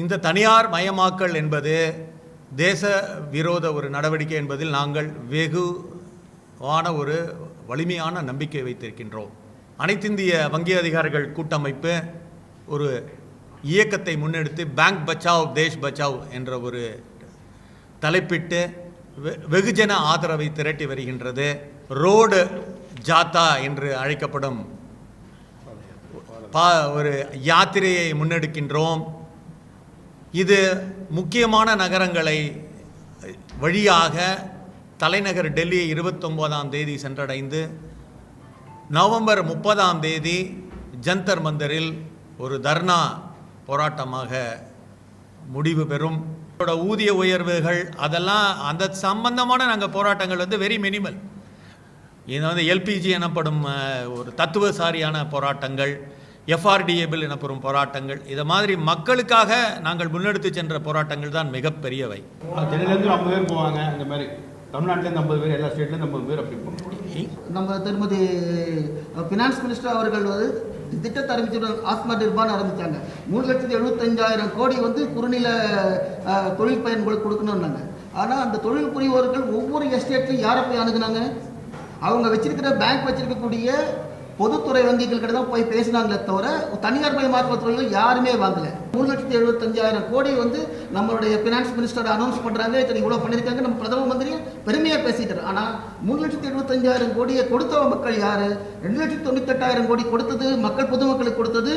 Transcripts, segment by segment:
இந்த தனியார் மயமாக்கல் என்பது தேச விரோத ஒரு நடவடிக்கை என்பதில் நாங்கள் வெகுவான ஒரு வலிமையான நம்பிக்கை வைத்திருக்கின்றோம். அனைத்திந்திய வங்கி அதிகாரிகள் கூட்டமைப்பு ஒரு இயக்கத்தை முன்னெடுத்து பேங்க் பச்சாவ் தேஷ் பச்சாவ் என்ற ஒரு தலைப்பிட்டு வெகுஜன ஆதரவை திரட்டி வருகின்றது. ரோடு ஜாத்தா என்று அழைக்கப்படும் ஒரு யாத்திரையை முன்னெடுக்கின்றோம். இது முக்கியமான நகரங்களை வழியாக தலைநகர் டெல்லியை 29ஆம் தேதி சென்றடைந்து நவம்பர் 30ஆம் தேதி ஜந்தர் மந்தரில் ஒரு தர்ணா போராட்டமாக முடிவு பெறும். ஊதிய உயர்வுகள் அதெல்லாம் அந்த சம்பந்தமான நாங்கள் போராட்டங்கள் வெரி மினிமல். இது எல்பிஜி எனப்படும் ஒரு தத்துவசாரியான போராட்டங்கள், எஃப்ஆர்டிஏ பில் எனப்படும் போராட்டங்கள், இதை மாதிரி மக்களுக்காக நாங்கள் முன்னெடுத்து சென்ற போராட்டங்கள் தான் மிகப்பெரியவை. சென்னையிலேருந்து 50 பேர் போவாங்க, இந்த மாதிரி தமிழ்நாட்டிலேருந்து 50 பேர், எல்லா ஸ்டேட்லேருந்து 50 பேர் அப்படி போவாங்க. நம்ம திருமதி ஃபினான்ஸ் மினிஸ்டர் அவர்கள் திட்டத்தை ஆரம்பிச்சு ஆத்மா நிர்பான் ஆரம்பித்தாங்க. 3,75,000 கோடி குறுநில தொழில் பயன்களுக்கு கொடுக்கணும்னாங்க. ஆனால் அந்த தொழில் புரிவோர்கள் ஒவ்வொரு எஸ்டேட்லையும் யாரை போய் அணுகுனாங்க? அவங்க வச்சிருக்கிற பேங்க் வச்சிருக்கக்கூடிய பொதுத்துறை வங்கிகள் கிட்ட தான் போய் பேசினாங்களே தவிர தனியார் மயமாக்கல் துறையில் யாருமே வாங்கல. 3,75,000 கோடி நம்மளுடைய ஃபினான்ஸ் மினிஸ்டர் அனௌன்ஸ் பண்ணுறாங்க, இவ்வளோ பண்ணியிருக்காங்க, நம்ம பிரதம மந்திரி பெருமையாக பேசிட்டார். ஆனால் 3,75,000 கோடியை கொடுத்த மக்கள் யார்? 2,98,000 கோடி கொடுத்தது மக்கள், பொதுமக்களுக்கு கொடுத்தது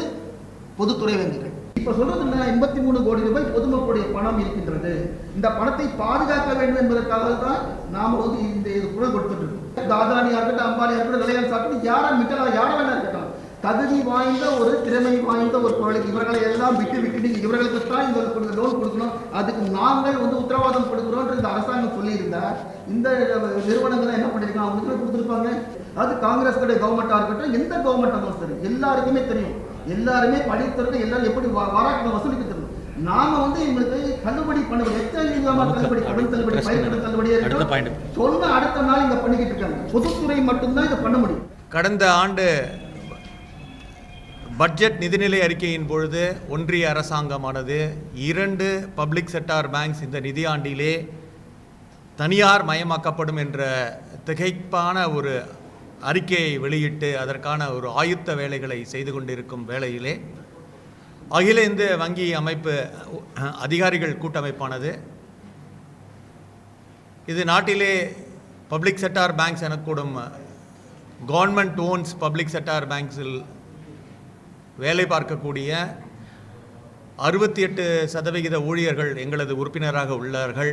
பொதுத்துறை வங்கிகள். இப்போ சொல்றதுன்னா 83 கோடி ரூபாய் பொதுமக்களுடைய பணம் இருக்கின்றது. இந்த பணத்தை பாதுகாக்க வேண்டும் என்பதற்காக தான் நாம் இந்த குரல் கொடுத்துட்டு இருக்கோம். தாதானியா இருக்கட்டும், அம்பானியா இருக்கட்டும், ரிலையன்ஸ் ஆகட்டும், யாரா மிட்டலா யாரா வேணா இருக்கட்டும், தகுதி வாய்ந்த ஒரு திறமை வாய்ந்த ஒரு தொழிலுக்கு இவர்களை எல்லாம் விட்டு இவர்களுக்கு தான் இந்த லோன் கொடுக்கணும், அதுக்கு நாங்கள் உத்தரவாதம் கொடுக்குறோம் இந்த அரசாங்கம் சொல்லியிருந்தா இந்த நிறுவனங்கள் என்ன பண்ணிருக்காங்க? அவங்க கொடுத்துருப்பாங்க. அது காங்கிரஸ் கவர்மெண்டா இருக்கட்டும், எந்த கவர்மெண்ட் சரி, எல்லாருக்குமே தெரியும். எல்லாருமே படித்திருக்க எல்லாரும் எப்படி வாராக்கணும் வசூலிக்க தெரியும். நாம எங்களுக்கு தள்ளுபடி பண்ணுவது எத்தனை விதமான தள்ளுபடி, கடன் தள்ளுபடி, பயிர்க்கடன் தள்ளுபடியா இருக்கட்டும், சொன்ன அடுத்த நாள் இங்க பண்ணிக்கிட்டு இருக்காங்க. பொதுத்துறை மட்டும்தான் இதை பண்ண முடியும். கடந்த ஆண்டு பட்ஜெட் நிதிநிலை அறிக்கையின் பொழுது ஒன்றிய அரசாங்கமானது 2 பப்ளிக் செக்டார் பேங்க்ஸ் இந்த நிதியாண்டிலே தனியார் மயமாக்கப்படும் என்ற திகைப்பான ஒரு அறிக்கையை வெளியிட்டு அதற்கான ஒரு ஆயுத்த வேலைகளை செய்து கொண்டிருக்கும் வேளையிலே அகில இந்திய வங்கி அமைப்பு அதிகாரிகள் கூட்டமைப்பானது இது நாட்டிலே பப்ளிக் செக்டார் பேங்க்ஸ் எனக்கூடும் கவர்மெண்ட் ஓன்ஸ் பப்ளிக் செக்டார் பேங்க்ஸில் வேலை பார்க்கக்கூடிய 68% ஊழியர்கள் எங்களது உறுப்பினராக உள்ளார்கள்.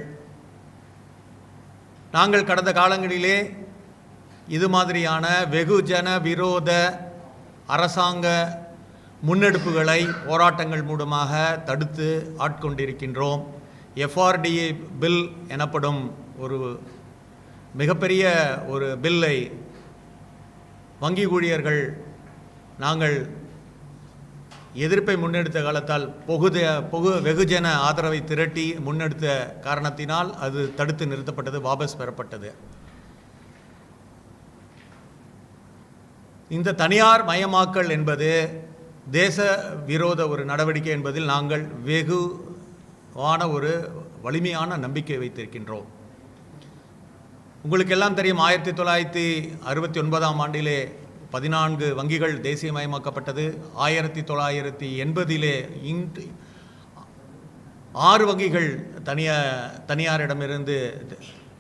நாங்கள் கடந்த காலங்களிலே இது மாதிரியான வெகுஜன விரோத அரசாங்க முன்னெடுப்புகளை போராட்டங்கள் மூலமாக தடுத்து ஆட்கொண்டிருக்கின்றோம். எஃப்ஆர்டிஏ பில் எனப்படும் ஒரு மிகப்பெரிய ஒரு பில்லை வங்கி ஊழியர்கள் நாங்கள் எதிர்ப்பை முன்னெடுத்த காலத்தால் வெகுஜன ஆதரவை திரட்டி முன்னெடுத்த காரணத்தினால் அது தடுத்து நிறுத்தப்பட்டது, வாபஸ் பெறப்பட்டது. இந்த தனியார் மயமாக்கல் என்பது தேச விரோத ஒரு நடவடிக்கை என்பதில் நாங்கள் வெகுவான ஒரு வலிமையான நம்பிக்கை வைத்திருக்கின்றோம். உங்களுக்கெல்லாம் தெரியும், 1969ஆம் ஆண்டிலே 14 வங்கிகள் தேசியமயமாக்கப்பட்டது. 1980 6 வங்கிகள் தனியாரிடமிருந்து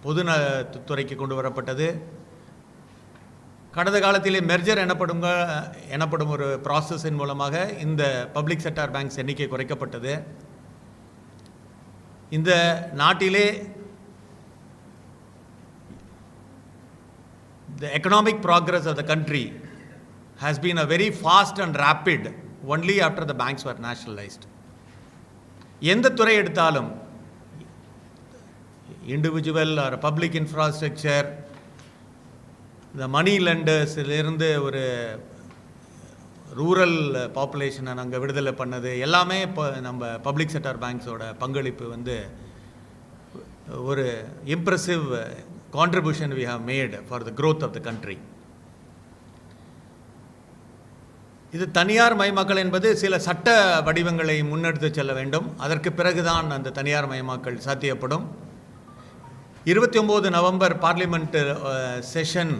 பொது துறைக்கு கொண்டு வரப்பட்டது. கடந்த காலத்திலே மெர்ஜர் எனப்படும் ஒரு ப்ராசஸின் மூலமாக இந்த பப்ளிக் செக்டார் பேங்க்ஸ் எண்ணிக்கை குறைக்கப்பட்டது. இந்த நாட்டிலே the economic progress of the country has been a very fast and rapid only after the banks were nationalized. எந்த துறை எடுத்தாலும், இண்டிவிஜுவல் ஆர் பப்ளிக் இன்ஃப்ராஸ்ட்ரக்சர், இந்த மணி லெண்டர்ஸிலிருந்து ஒரு ரூரல் பாப்புலேஷனை நாங்கள் விடுதலை பண்ணது எல்லாமே இப்போ நம்ம பப்ளிக் செக்டார் பேங்க்ஸோட பங்களிப்பு ஒரு impressive contribution we have made for the growth of the country. இது தனியார் மயமாக்கல் என்பது சில சட்ட வடிவங்களை முன்னெடுத்து செல்ல வேண்டும். அதற்கு பிறகுதான் அந்த தனியார் மயமாக்கல் சாத்தியப்படும். 29 November parliament session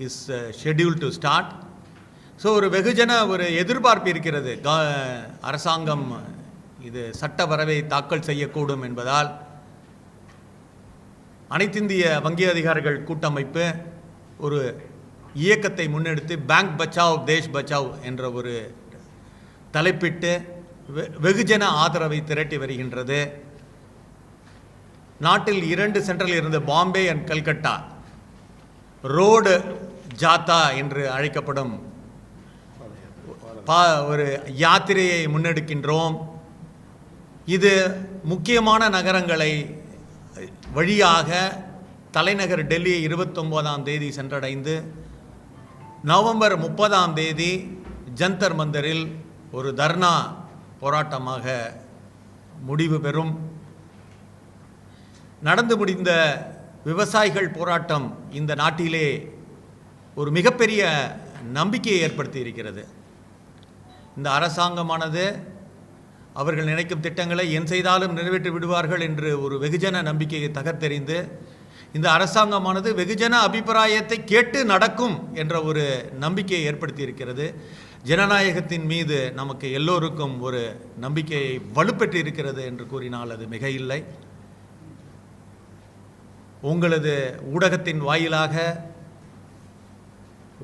is schedule to start. So ஒரு வெகுஜன ஒரு எதிர்பார்ப்பு இருக்கிறது. அரசாங்கம் இது சட்ட வரவை தாக்கல் செய்யக்கூடும் என்பதால் அனைத்திந்திய வங்கி அதிகாரிகள் கூட்டமைப்பு ஒரு இயக்கத்தை முன்னெடுத்து பேங்க் பச்சாவ் தேஷ் பச்சாவ் என்ற ஒரு தலைப்பிட்டு வெகுஜன ஆதரவை திரட்டி வருகின்றது. நாட்டில் 2 சென்டரில் இருந்து பாம்பே அண்ட் கல்கட்டா ரோடு ஜாத்தா என்று அழைக்கப்படும் ஒரு யாத்திரையை முன்னெடுக்கின்றோம். இது முக்கியமான நகரங்களை வழியாக தலைநகர் டெல்லியை 29ஆம் தேதி சென்றடைந்து நவம்பர் 30ஆம் தேதி ஜந்தர் மந்தரில் ஒரு தர்ணா போராட்டமாக முடிவு பெறும். நடந்து முடிந்த விவசாயிகள் போராட்டம் இந்த நாட்டிலே ஒரு மிகப்பெரிய நம்பிக்கையை ஏற்படுத்தி இருக்கிறது. இந்த அரசாங்கமானது அவர்கள் நினைக்கும் திட்டங்களை என் செய்தாலும் நிறைவேற்றி விடுவார்கள் என்று ஒரு வெகுஜன நம்பிக்கையை தகர்த்தெறிந்து இந்த அரசாங்கமானது வெகுஜன அபிப்பிராயத்தை கேட்டு நடக்கும் என்ற ஒரு நம்பிக்கையை ஏற்படுத்தி இருக்கிறது. ஜனநாயகத்தின் மீது நமக்கு எல்லோருக்கும் ஒரு நம்பிக்கையை வலுப்பெற்று இருக்கிறது என்று கூறினால் அது மிக இல்லை. உங்களது ஊடகத்தின் வாயிலாக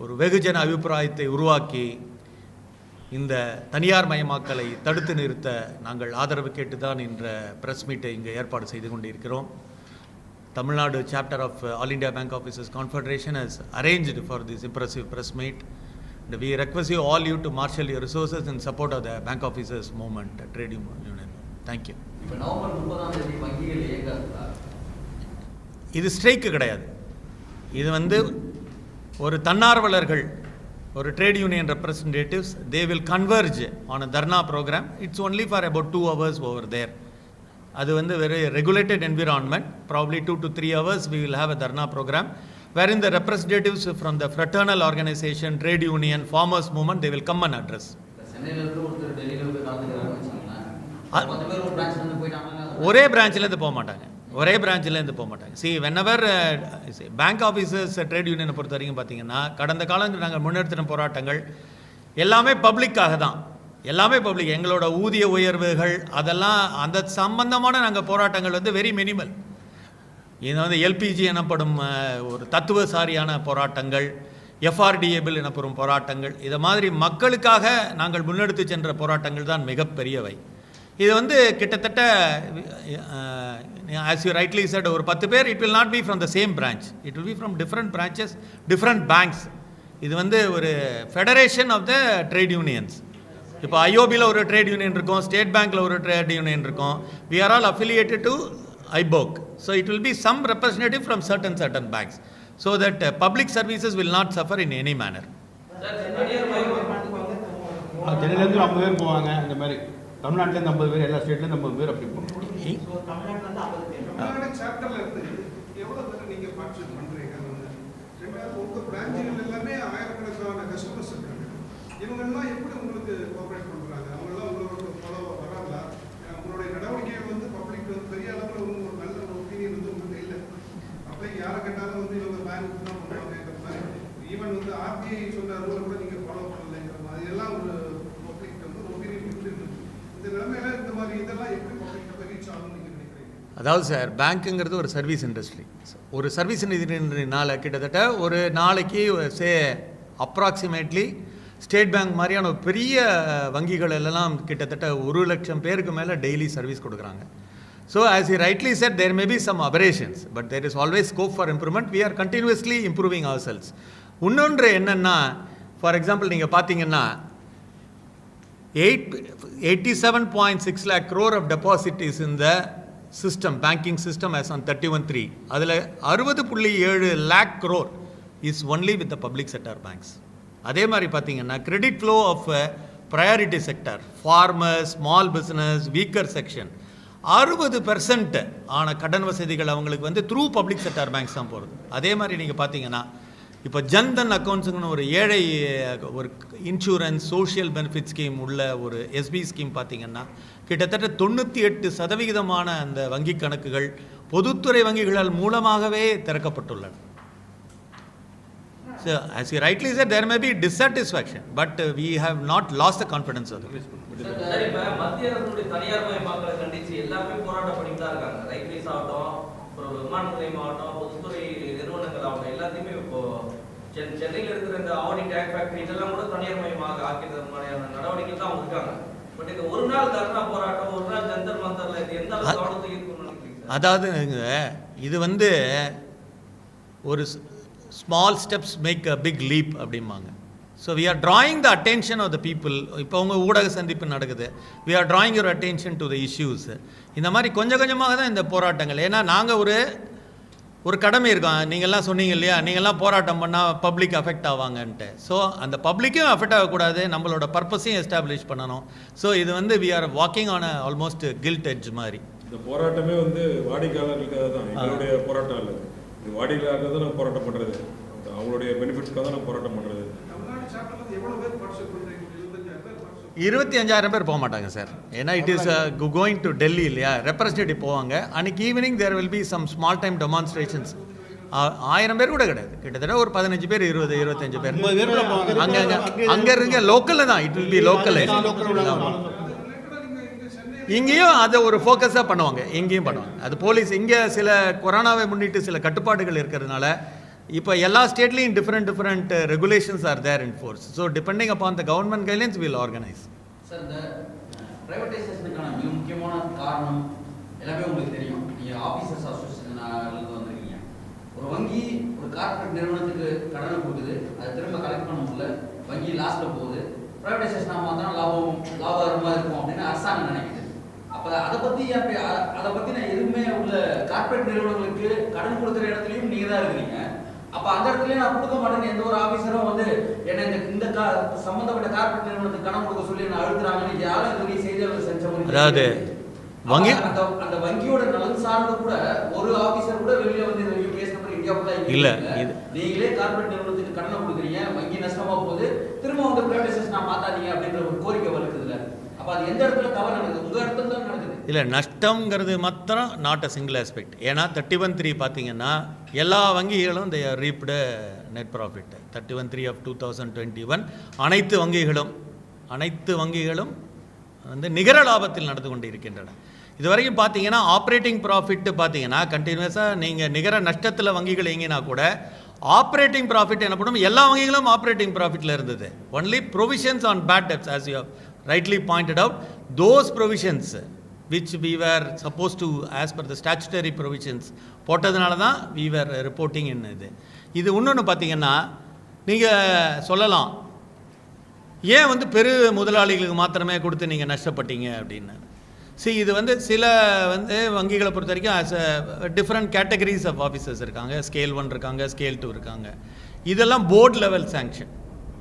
ஒரு வெகுஜன அபிப்பிராயத்தை உருவாக்கி இந்த தனியார் மயமாக்கலை தடுத்து நிறுத்த நாங்கள் ஆதரவு கேட்டுதான் என்ற பிரஸ் மீட்டை இங்கே ஏற்பாடு செய்து கொண்டிருக்கிறோம். Tamil Nadu chapter of all India bank officers confederation has arranged for this impressive press meet. And we request you all to marshal your resources in support of the bank officers movement, trade union. Thank you. இப்போ November 30ஆம் தேதி வங்கிகள் இயங்காதா? இது strike கிடையாது. இது ஒரு தன்னார்வலர்கள் ஒரு trade union representatives they will converge on a dharna program. It's only for about 2 hours over there. அது very regulated environment. Probably 2 to 3 hours we will have a dharna program wherein the representatives from the fraternal organization, trade union, farmers movement, they will come and address. சென்னையில இருந்து ஒருத்தர் டெல்லியில போய் கலந்துக்கிறாருன்னு வச்சுக்கோங்களேன். 10 பேர் ஒரு பிரான்ச்ல இருந்து போயிட்டாங்கன்னா ஒரே பிரான்ச்லேருந்து போக மாட்டாங்க. See, whenever bank officers trade யூனியனை பொறுத்த வரைக்கும் பார்த்தீங்கன்னா கடந்த காலத்தில் நாங்கள் முன்னெடுத்தின போராட்டங்கள் எல்லாமே பப்ளிக்காக தான். எல்லாமே பப்ளிக். எங்களோட ஊதிய உயர்வுகள் அதெல்லாம் அந்த சம்பந்தமான நாங்கள் போராட்டங்கள் வெரி மினிமல். இது எல்பிஜி எனப்படும் ஒரு தத்துவசாரியான போராட்டங்கள், எஃப்ஆர்டிஏ பில் எனப்படும் போராட்டங்கள், இதை மாதிரி மக்களுக்காக நாங்கள் முன்னெடுத்து சென்ற போராட்டங்கள் தான் மிகப்பெரியவை. இது கிட்டத்தட்ட as you rightly said ஒரு 10 பேர், it will not be from the same branch, it will be from different branches, different banks. இது ஒரு federation of the trade unions. இப்போ ஐஓபியில் ஒரு ட்ரேட் யூனியன் இருக்கும், ஸ்டேட் பேங்க்கில் ஒரு ட்ரேட் யூனியன் இருக்கும். we are all affiliated to IBOC, so it will be some representative from certain banks, so that public services will not suffer in any manner. சென்னையிலேருந்து 50 பேர் போவாங்க. இந்த மாதிரி தமிழ்நாட்டிலேருந்து 50 பேர், எல்லா ஸ்டேட்லேருந்து 50 பேர் அப்படி போகணும். தமிழ்நாடு சாப்டர்ல இருந்து எவ்வளவு பேர் நீங்க பார்ட்டிசிபேட் பண்றீங்க? உங்க பிரான்ச்சுகள் எல்லாமே ஆயிரக்கணக்கான கஸ்டமர்ஸ் இருக்காங்க. இவங்க எல்லாம் எப்படி உங்களுக்கு கோஆபரேட் பண்றாங்க? அவங்க எல்லாம் உங்களோட ஃபாலோ வராங்களா? உங்களுடைய நடவடிக்கை பப்ளிக் பெரிய அளவில் ஒரு நல்ல ஒப்பீனியன் உங்களுக்கு இல்லை. அப்போ யாரை கேட்டாலும் இவங்க பேங்க் தான் பண்ணுவாங்கிற மாதிரி, ஈவன் ஆர்பிஐ சொன்ன ரூலை கூட நீங்க ஃபாலோ பண்ணலைங்கிற மாதிரி எல்லாம் ஒரு பப்ளிக் ஒப்பீனியன் இருக்கு. இந்த நிலைமையில இந்த மாதிரி இதெல்லாம் எப்படி பப்ளிக் ரீச் ஆகும்? அதாவது சார், பேங்க்குங்கிறது ஒரு சர்வீஸ் இண்டஸ்ட்ரி. ஒரு சர்வீஸ் இண்டஸ்ட்ரினால கிட்டத்தட்ட ஒரு நாளைக்கு அப்ராக்சிமேட்லி ஸ்டேட் பேங்க் மாதிரியான ஒரு பெரிய வங்கிகள் எல்லாம் கிட்டத்தட்ட 1 லட்சம் பேருக்கு மேலே டெய்லி சர்வீஸ் கொடுக்குறாங்க. So as you rightly said, there may be some aberrations, but there is always scope for improvement. We are continuously improving ourselves. இன்னொன்று என்னென்னா, ஃபார் எக்ஸாம்பிள் நீங்கள் பார்த்தீங்கன்னா 87.6 lakh crore of deposit is in the system, banking system as on 31/3. அதில் 60.7 lakh crore is only with the public sector banks. அதே மாதிரி பார்த்தீங்கன்னா credit flow of priority sector, farmers, small business, weaker section, 60% ஆன கடன் வசதிகள் அவங்களுக்கு through public sector banks தான் போகிறது. அதே மாதிரி நீங்கள் பார்த்தீங்கன்னா இப்போ ஜன்தன் அக்கௌண்ட்ஸுங்கன்னு ஒரு ஏழை ஒரு இன்சூரன்ஸ் சோஷியல் பெனிஃபிட் ஸ்கீம் உள்ள ஒரு எஸ்பி ஸ்கீம் பார்த்தீங்கன்னா கிட்டத்தட்ட 98% அந்த வங்கி கணக்குகள் பொதுத்துறை வங்கிகளால் மூலமாகவே திறக்கப்பட்டுள்ளன. So, as you rightly said, there may be dissatisfaction, but we have not lost the confidence of them. Sir, இப்ப மத்திய அரசுடைய தனியார் மயமாக்கலை கண்டிச்சு எல்லாமே போராட்டம் பண்ணிட்டு தான் இருக்காங்க. ரைட்லிஸ் ஆகட்டும், அப்புறம் விமான நிலையம் ஆகட்டும், பொதுத்துறை நிறுவனங்கள் ஆகட்டும், எல்லாத்தையுமே இப்போ சென்னையில் இருக்கிற இந்த ஆடி டேக் ஃபேக்டரி இதெல்லாம் கூட தனியார் மயமாக ஆக்கிற மாதிரியான நடவடிக்கை தான் அவங்க இருக்காங்க. பட் இது ஒரு நாள் தர்ணா போராட்டம், ஒரு நாள் ஜந்தர் மந்தர்ல இது எந்த அளவுக்கு கவனத்தை ஈர்க்கும்னு நினைக்கிறீங்க? அதாவது இது ஒரு small steps make a big leap அப்படிம்பாங்க. So we are drawing the attention of the people. இப்போ உங்க ஊடக சந்திப்பு நடக்குது. we are drawing your attention to the issues. இந்த மாதிரி கொஞ்சம் கொஞ்சமாக தான் இந்த போராட்டங்கள். ஏன்னா நாங்கள் ஒரு கடமை இருக்கோம். நீங்கள்லாம் சொன்னீங்க இல்லையா, நீங்கள்லாம் போராட்டம் பண்ணால் பப்ளிக் அஃபெக்ட் ஆவாங்கன்ட்டு. ஸோ அந்த பப்ளிக்கும் அஃபெக்ட் ஆகக்கூடாது, நம்மளோட பர்பஸையும் எஸ்டாப்ளிஷ் பண்ணணும். ஸோ இது we are walking on a almost gilt edge மாதிரி. இந்த போராட்டமே வாடிக்கையாளர்களுக்காக தான், எங்களுடைய போராட்டம் இல்லை. இது வாடிக்கையாளர்கள் தான் நான் போராட்டம் பண்ணுறது, அவங்களுடைய பெனிஃபிட்ஸ்க்காக தான் நான் போராட்டம் பண்ணுறது. தமிழ்நாடு சாப்டர்ல எவ்வளவு பேர் பார்ட்டிசிபேட் பண்றீங்க? 25,000 பேர் participate 25,000 பேர் போக மாட்டாங்க சார். ஏன்னா it is going to Delhi இல்லையா, ரெப்ரஸன்டேட்டிவ் போவாங்க. அன்றைக்கி evening there will be some small time demonstrations. 1000 பேர் கூட கிடையாது, கிட்டத்தட்ட ஒரு 15 பேர் 20-25 பேர் அங்கே இருக்க லோக்கலில் தான். It will be localise. இங்கேயும் அதை ஒரு ஃபோக்கஸாக பண்ணுவாங்க, எங்கேயும் பண்ணுவாங்க. அது போலீஸ் இங்கே சில கொரோனாவை முன்னிட்டு சில கட்டுப்பாடுகள் இருக்கிறதுனால இப்போ எல்லா ஸ்டேட்லேயும் different regulations are there in force. So depending upon the government guidelines will organise. Sir, இந்த பிரைவேடைசேஷனுக்கான மிக முக்கியமான காரணம் எல்லாமே உங்களுக்கு தெரியும். நீங்கள் ஆஃபீஸர்ஸ் அசோசியேஷன்லேருந்து வந்திருக்கீங்க. ஒரு வங்கி ஒரு கார்பரேட் நிறுவனத்துக்கு கடனை கொடுக்குது, அதை திரும்ப கலெக்ட் பண்ண முடியல, வங்கி லாஸ்ட்டில் போகுது. பிரைவேடைசேஷன் ஆகாமல் தான் லாபகரமாக இருக்கும் அப்படின்னு அரசாங்கம் நினைக்குது. அப்போ அதை பற்றி நான் எதுவுமே உள்ள கார்பரேட் நிறுவனங்களுக்கு கடன் கொடுக்குற இடத்துலையும் நீங்கள் தான் இருக்கிறீங்க. அப்போ அந்த இடத்துல நான் கொடுக்க மாட்டேன்னு எந்த ஒரு ஆஃபீஸரும் என்ன இந்த சம்மந்தப்பட்ட கார்பரேட் நிறுவனத்துக்கு கடன் கொடுக்க சொல்லி நான் அழுத்துறாங்கன்னு யாரும் இது வரைக்கும் செய்தியாளர்கள் செஞ்சவங்க. அதாவது வங்கி அந்த வங்கியோட நலன் சார்ந்து கூட ஒரு ஆஃபீஸர் கூட வெளியே வந்து இது வரைக்கும் பேசின மாதிரி இந்தியா இல்லை. நீங்களே கார்பரேட் நிறுவனத்துக்கு கடனை கொடுக்குறீங்க, வங்கி நஷ்டமா போகுது, திரும்ப வந்து பிரைவேடைசேஷன் நான் மாத்தாதீங்க அப்படின்ற ஒரு கோரிக்கை வலுக்குதுல. அப்போ அது எந்த இடத்துல தவறு நடக்குது? உங்கள் இடத்துல தான் நடக்குது. இல்லை, நஷ்டங்கிறது மாத்திரம் நாட் அ சிங்கிள் ஆஸ்பெக்ட். ஏன்னா 31(3) பார்த்தீங்கன்னா எல்லா வங்கிகளும் they are reaped net profit. 31(3) of 2021 அனைத்து வங்கிகளும் நிகர லாபத்தில் நடந்து கொண்டு இருக்கின்றன. இதுவரைக்கும் பார்த்தீங்கன்னா ஆப்ரேட்டிங் ப்ராஃபிட் பார்த்தீங்கன்னா கண்டினியூஸாக நீங்கள் நிகர நஷ்டத்தில் வங்கிகள் இயங்கினா கூட ஆப்ரேட்டிங் ப்ராஃபிட் எனப்படும் எல்லா வங்கிகளும் ஆப்ரேட்டிங் ப்ராஃபிட்டில் இருந்தது. Only provisions on bad debts, as you have rightly pointed out, those provisions which we were supposed to, as per the statutory provisions, போட்டதுனால தான் we were reporting in இது இன்னொன்று பார்த்தீங்கன்னா நீங்கள் சொல்லலாம், ஏன் பெரு முதலாளிகளுக்கு மாத்திரமே கொடுத்து நீங்கள் நஷ்டப்பட்டீங்க அப்படின்னு. இது சில வங்கிகளை பொறுத்த வரைக்கும் as a different categories of officers இருக்காங்க. ஸ்கேல் 1 இருக்காங்க, ஸ்கேல் 2 இருக்காங்க. இதெல்லாம் போர்ட் லெவல் சாங்ஷன்.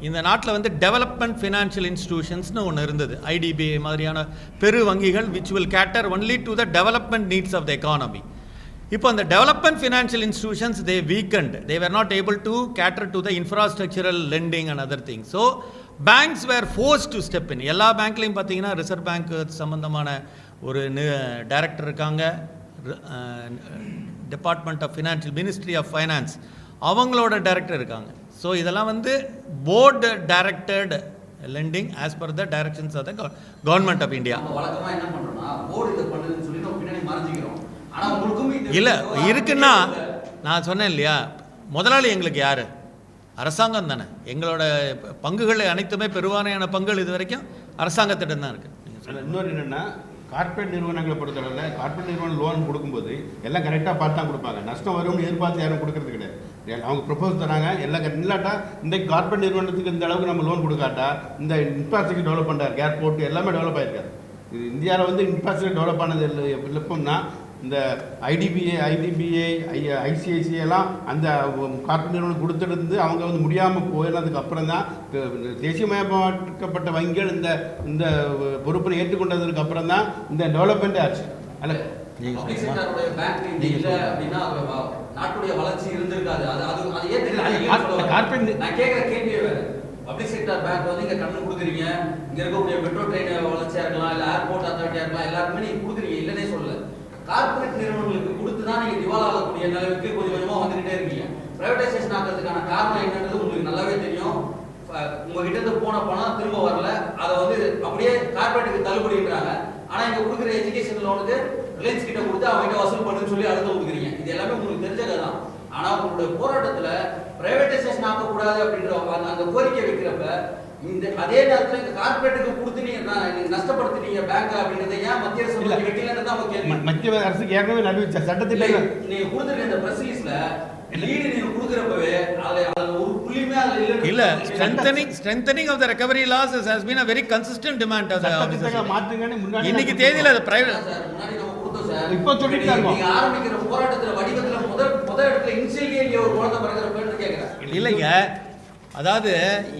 இந்த நாட்டில் டெவலப்மெண்ட் ஃபினான்ஷியல் இன்ஸ்டிடியூஷன்ஸ்னு ஒன்று இருந்தது, ஐடிபிஐ மாதிரியான பெரு வங்கிகள் which will cater only to the development needs of the economy. இப்போ அந்த development financial institutions they weakened, they were not able to cater to the infrastructural lending and other thing. So banks were forced to step in. எல்லா பேங்க்லையும் பார்த்தீங்கன்னா reserve bank சம்மந்தமான ஒரு director இருக்காங்க, department of financial ministry of finance அவங்களோட director இருக்காங்க. So இதெல்லாம் board directed lending as per the directions of the government of India. வழக்கமாக என்ன பண்ணுறோம்னா போர்டு இதை பண்ணுதுன்னு சொல்லி நம்ம பின்னாடி மறைஞ்சிக்கிறோம். ஆனால் உங்களுக்கும் இல்லை இருக்குன்னா நான் சொன்னேன் இல்லையா, முதலாளி எங்களுக்கு யார்? அரசாங்கம் தானே. எங்களோட பங்குகள் அனைத்துமே பெருவாரியான பங்குகள் இது வரைக்கும் அரசாங்கத்திடம் தான் இருக்குது. இன்னொரு என்னென்னா, கார்பரேட் நிறுவனங்களை பொறுத்தளவில் கார்பரேட் நிறுவனம் லோன் கொடுக்கும்போது எல்லாம் கரெக்டாக பார்த்து தான் கொடுப்பாங்க. நஷ்டம் வரும்னு எதிர்பார்த்து யாரும் கொடுக்கறது கிடையாது. அவங்க ப்ரொபோஸ் தராங்க, எல்லாம் இல்லாட்டா இந்த கார்பரேட் நிறுவனத்துக்கு இந்த அளவுக்கு நம்ம லோன் கொடுக்காட்டா இந்த இன்ஃப்ராஸ்ட்ரக்சர் டெவலப் பண்ணுறாரு, ஏர்போர்ட் எல்லாமே டெவலப் ஆகிருக்காரு. இது இந்தியாவில் இன்ஃப்ராஸ்ட்ரக்சர் டெவலப் ஆனது எப்போம்னா இந்த ஐடிபிஐ ஐசிஐசிஐ எல்லாம் அந்த கார்பரேட் நிறுவனம் கொடுத்துருந்து அவங்க முடியாமல் போயினதுக்கு அப்புறம் தான் தேசியமயமாக்கப்பட்ட வங்கிகள் இந்த பொறுப்பை ஏற்றுக்கொண்டதுக்கு அப்புறம் தான் இந்த டெவலப்மெண்ட்டே ஆச்சு. அல்ல நாட்டுடைய வளர்ச்சி இருந்திருக்காது. அது அது அது இல்ல, ஏத்துக்கலாம். கார்ப்பரேட் நான் கேட்குற கேள்வியே வேற. பப்ளிக் செக்டர் பேங்க் வந்து இங்க கண்ணு கொடுக்குறீங்க, இங்க இருக்கக்கூடிய மெட்ரோ ட்ரெயின் வளர்ச்சியா இருக்கலாம், இல்ல ஏர்போர்ட் அத்தாரிட்டியா இருக்கலாம், எல்லாருக்குமே நீங்க கொடுக்குறீங்க, இல்லனே சொல்லல. கார்ப்பரேட் நிறுவனங்களுக்கு கொடுத்து தான் நீங்க திவால் ஆகக்கூடிய நிலைமைக்கு கொஞ்சம் கொஞ்சமா வந்துகிட்டே இருக்கீங்க. பிரைவேடைசேஷன் ஆகிறதுக்கான காரணம் என்னன்றது உங்களுக்கு நல்லாவே தெரியும். உங்ககிட்ட இருந்து போன பணம் திரும்ப வரல, அதை வந்து அப்படியே கார்ப்பரேட்டுக்கு தள்ளுபடின்றாங்க. ஆனா இங்க கொடுக்குற எஜுகேஷன் லோனுக்கு ரிலையன்ஸ் கிட்ட கொடுத்து அவங்க வசூல் பண்ணுன்னு சொல்லி அழுத்த கொடுக்குறீங்க. இது எல்லாமே உங்களுக்கு தெரிஞ்ச கதை தான். ஆனா உங்களுடைய போராட்டத்துல பிரைவேடைசேஷன் ஆகக்கூடாது அப்படின்ற அந்த கோரிக்கை வைக்கிறப்ப இந்த அதே நேரத்துல இந்த கார்ப்பரேட்டுக்கு கொடுத்து நீங்க நஷ்டப்படுத்துறீங்க பேங்க் அப்படின்றத ஏன் மத்திய அரசு வைக்கலன்னு தான் அவங்க கேள்வி. மத்திய அரசுக்கு ஏற்கனவே நடுவிச்ச சட்டத்தில் நீங்க கொடுத்துருக்க இந்த பிரஸ் ரிலீஸ்ல லீடு நீங்க கொடுக்குறப்பவே அதுல ஒரு புள்ளியுமே அதுல இல்ல, strengthening of the recovery laws has been a very consistent demand of the officers. மாத்துங்கன்னு முன்னாடி இன்னைக்கு தேதியில அது பிரைவேட் சார் முன்னாடி நம்ம கொடுத்தோம் சார். இப்போ சொல்லிட்டு இருக்கோம். நீங்க ஆரம்பிக்கிற போராட்டத்துல வடிவத்துல முத இடத்துல இன்சியல் ஒரு குழந்தை பிறக்கிறப்பன்னு கேக்குறேன். இல்லைங்க, அதாவது